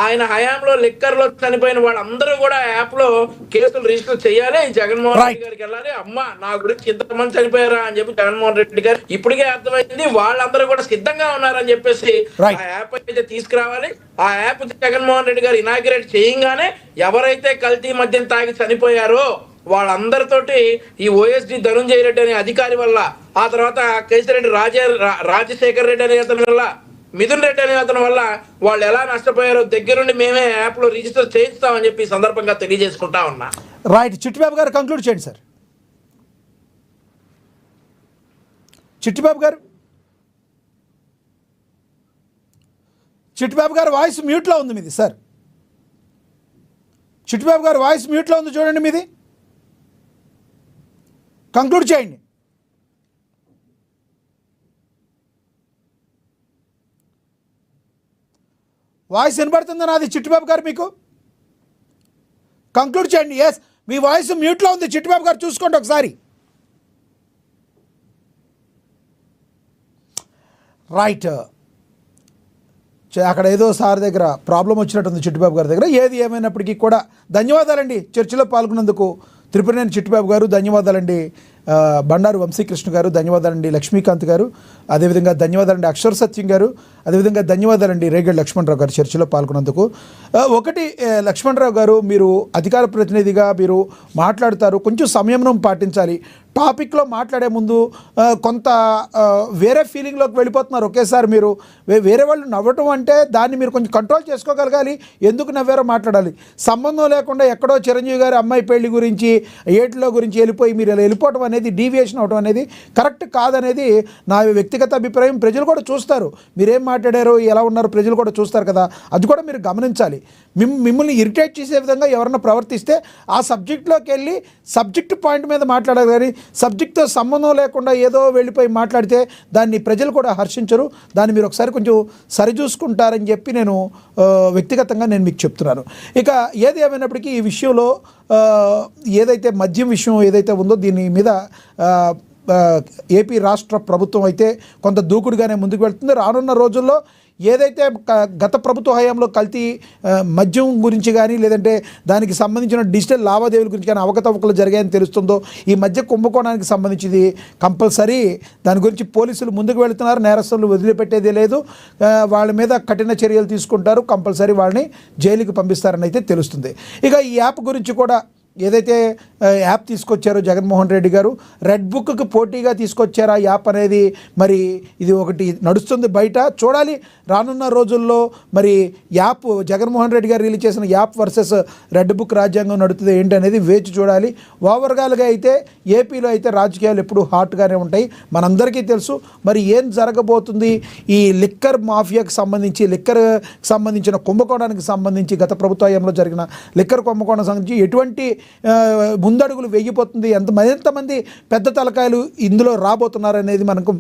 C: ఆయన హయాంలో లిక్కర్లో చనిపోయిన వాళ్ళందరూ కూడా యాప్ లో కేసులు రిజిస్టర్ చేయాలి, జగన్మోహన్ రెడ్డి గారికి వెళ్ళాలి. అమ్మ నా గురించి ఇంతమంది చనిపోయారా అని చెప్పి జగన్మోహన్ రెడ్డి గారు ఇప్పటికే అర్థమైంది, వాళ్ళందరూ కూడా సిద్ధంగా ఉన్నారని చెప్పేసి ఆ యాప్ అయితే తీసుకురావాలి. ఆ యాప్ జగన్మోహన్ రెడ్డి గారు ఇనాగ్రేట్ చేయంగానే ఎవరైతే కల్తీ మద్యం తాగి చనిపోయారో వాళ్ళందరితోటి ఈ ఓఎస్డి ధనుంజయ రెడ్డి అనే అధికారి వల్ల, ఆ తర్వాత కేసిరెడ్డి రాజశేఖర్ రెడ్డి అనే అతని వల్ల, మిథున్ రెడ్డి అనే అతని వల్ల వాళ్ళు ఎలా నష్టపోయారో దగ్గరుండి మేమే యాప్ లో రిజిస్టర్ చేయిస్తామని చెప్పి ఈ సందర్భంగా తెలియజేసుకుంటా ఉన్నా.
A: రైట్, చిట్టిబాబు గారు కంక్లూడ్ చేయండి సార్. చిట్టిబాబు గారు వాయిస్ మ్యూట్లో ఉంది మీది సార్. చిట్టిబాబు గారు వాయిస్ మ్యూట్లో ఉంది చూడండి మీది. కంక్లూడ్ చేయండి. వాయిస్ వినబడుతుందా నాది చిట్టిబాబు గారు మీకు? కంక్లూడ్ చేయండి. ఎస్, మీ వాయిస్ మ్యూట్లో ఉంది చిట్టిబాబు గారు, చూసుకోండి ఒకసారి. రైట్, అక్కడ ఏదో సార్ దగ్గర ప్రాబ్లం వచ్చినట్టుంది చిట్టిబాబు గారి దగ్గర. ఏది ఏమైనప్పటికీ కూడా ధన్యవాదాలండి చర్చలో పాల్గొన్నందుకు త్రిపురనేని చిట్టిబాబు గారు, ధన్యవాదాలండి బండారు వంశీకృష్ణ గారు, ధన్యవాదాలండి లక్ష్మీకాంత్ గారు, అదేవిధంగా ధన్యవాదాలండి అక్షర సత్యం గారు, అదేవిధంగా ధన్యవాదాలండి రేగడి లక్ష్మణరావు గారు చర్చలో పాల్గొన్నందుకు. ఒకటి లక్ష్మణరావు గారు, మీరు అధికార ప్రతినిధిగా మీరు మాట్లాడతారు, కొంచెం సంయమనం పాటించాలి. టాపిక్లో మాట్లాడే ముందు కొంత వేరే ఫీలింగ్లోకి వెళ్ళిపోతున్నారు ఒకేసారి. మీరు వేరే వాళ్ళు నవ్వటం అంటే దాన్ని మీరు కొంచెం కంట్రోల్ చేసుకోగలగాలి. ఎందుకు నవ్వారో మాట్లాడాలి. సంబంధం లేకుండా ఎక్కడో చిరంజీవి గారి అమ్మాయి పెళ్లి గురించి ఏటిలో గురించి వెళ్ళిపోయి మీరు ఇలా వెళ్ళిపోవడం అనేది, డీవియేషన్ అవడం అనేది కరెక్ట్ కాదనేది నా వ్యక్తిగత అభిప్రాయం. ప్రజలు కూడా చూస్తారు మీరేం మాట్లాడారో, ఎలా ఉన్నారో ప్రజలు కూడా చూస్తారు కదా, అది కూడా మీరు గమనించాలి. మిమ్మల్ని ఇరిటేట్ చేసే విధంగా ఎవరన్నా ప్రవర్తిస్తే ఆ సబ్జెక్ట్లోకి వెళ్ళి సబ్జెక్ట్ పాయింట్ మీద మాట్లాడాలి. కానీ సబ్జెక్ట్తో సంబంధం లేకుండా ఏదో వెళ్ళిపోయి మాట్లాడితే దాన్ని ప్రజలు కూడా హర్షించరు. దాన్ని మీరు ఒకసారి కొంచెం సరిచూసుకుంటారని చెప్పి నేను వ్యక్తిగతంగా నేను మీకు చెప్తున్నాను. ఇక ఏది ఏమైనప్పటికీ ఈ విషయంలో ఏదైతే మద్యం విషయం ఏదైతే ఉందో దీని మీద ఏపీ రాష్ట్ర ప్రభుత్వం అయితే కొంత దూకుడుగానే ముందుకు వెళ్తుంది. రానున్న రోజుల్లో ఏదైతే గత ప్రభుత్వ హయాంలో కల్తీ మద్యం గురించి కానీ లేదంటే దానికి సంబంధించిన డిజిటల్ లావాదేవీల గురించి కానీ అవకతవకలు జరిగాయని తెలుస్తుందో, ఈ మధ్య కుంభకోణానికి సంబంధించింది కంపల్సరీ దాని గురించి పోలీసులు ముందుకు వెళుతున్నారు. నేరస్తులు వదిలిపెట్టేదే లేదు, వాళ్ళ మీద కఠిన చర్యలు తీసుకుంటారు, కంపల్సరీ వాళ్ళని జైలుకి పంపిస్తారని అయితే తెలుస్తుంది. ఇక ఈ యాప్ గురించి కూడా ఏదైతే యాప్ తీసుకొచ్చారో జగన్మోహన్ రెడ్డి గారు, రెడ్ బుక్కి పోటీగా తీసుకొచ్చారు ఆ యాప్ అనేది. మరి ఇది ఒకటి నడుస్తుంది బయట, చూడాలి రానున్న రోజుల్లో మరి యాప్ జగన్మోహన్ రెడ్డి గారు రిలీజ్ చేసిన యాప్ వర్సెస్ రెడ్ బుక్ రాజ్యాంగం నడుతుంది ఏంటి అనేది వేచి చూడాలి. ఓవర్గాల్గా అయితే ఏపీలో అయితే రాజకీయాలు ఎప్పుడు హాట్గానే ఉంటాయి, మనందరికీ తెలుసు. మరి ఏం జరగబోతుంది ఈ లిక్కర్ మాఫియాకి సంబంధించి, లిక్కర్ సంబంధించిన కుంభకోణానికి సంబంధించి, గత ప్రభుత్వంలో జరిగిన లిక్కర్ కుంభకోణం సంబంధించి ఎటువంటి ముందడుగులు వేయబోతుంది, ఎంతమంది పెద్ద తలకాయలు ఇందులో రాబోతున్నారు అనేది మనకు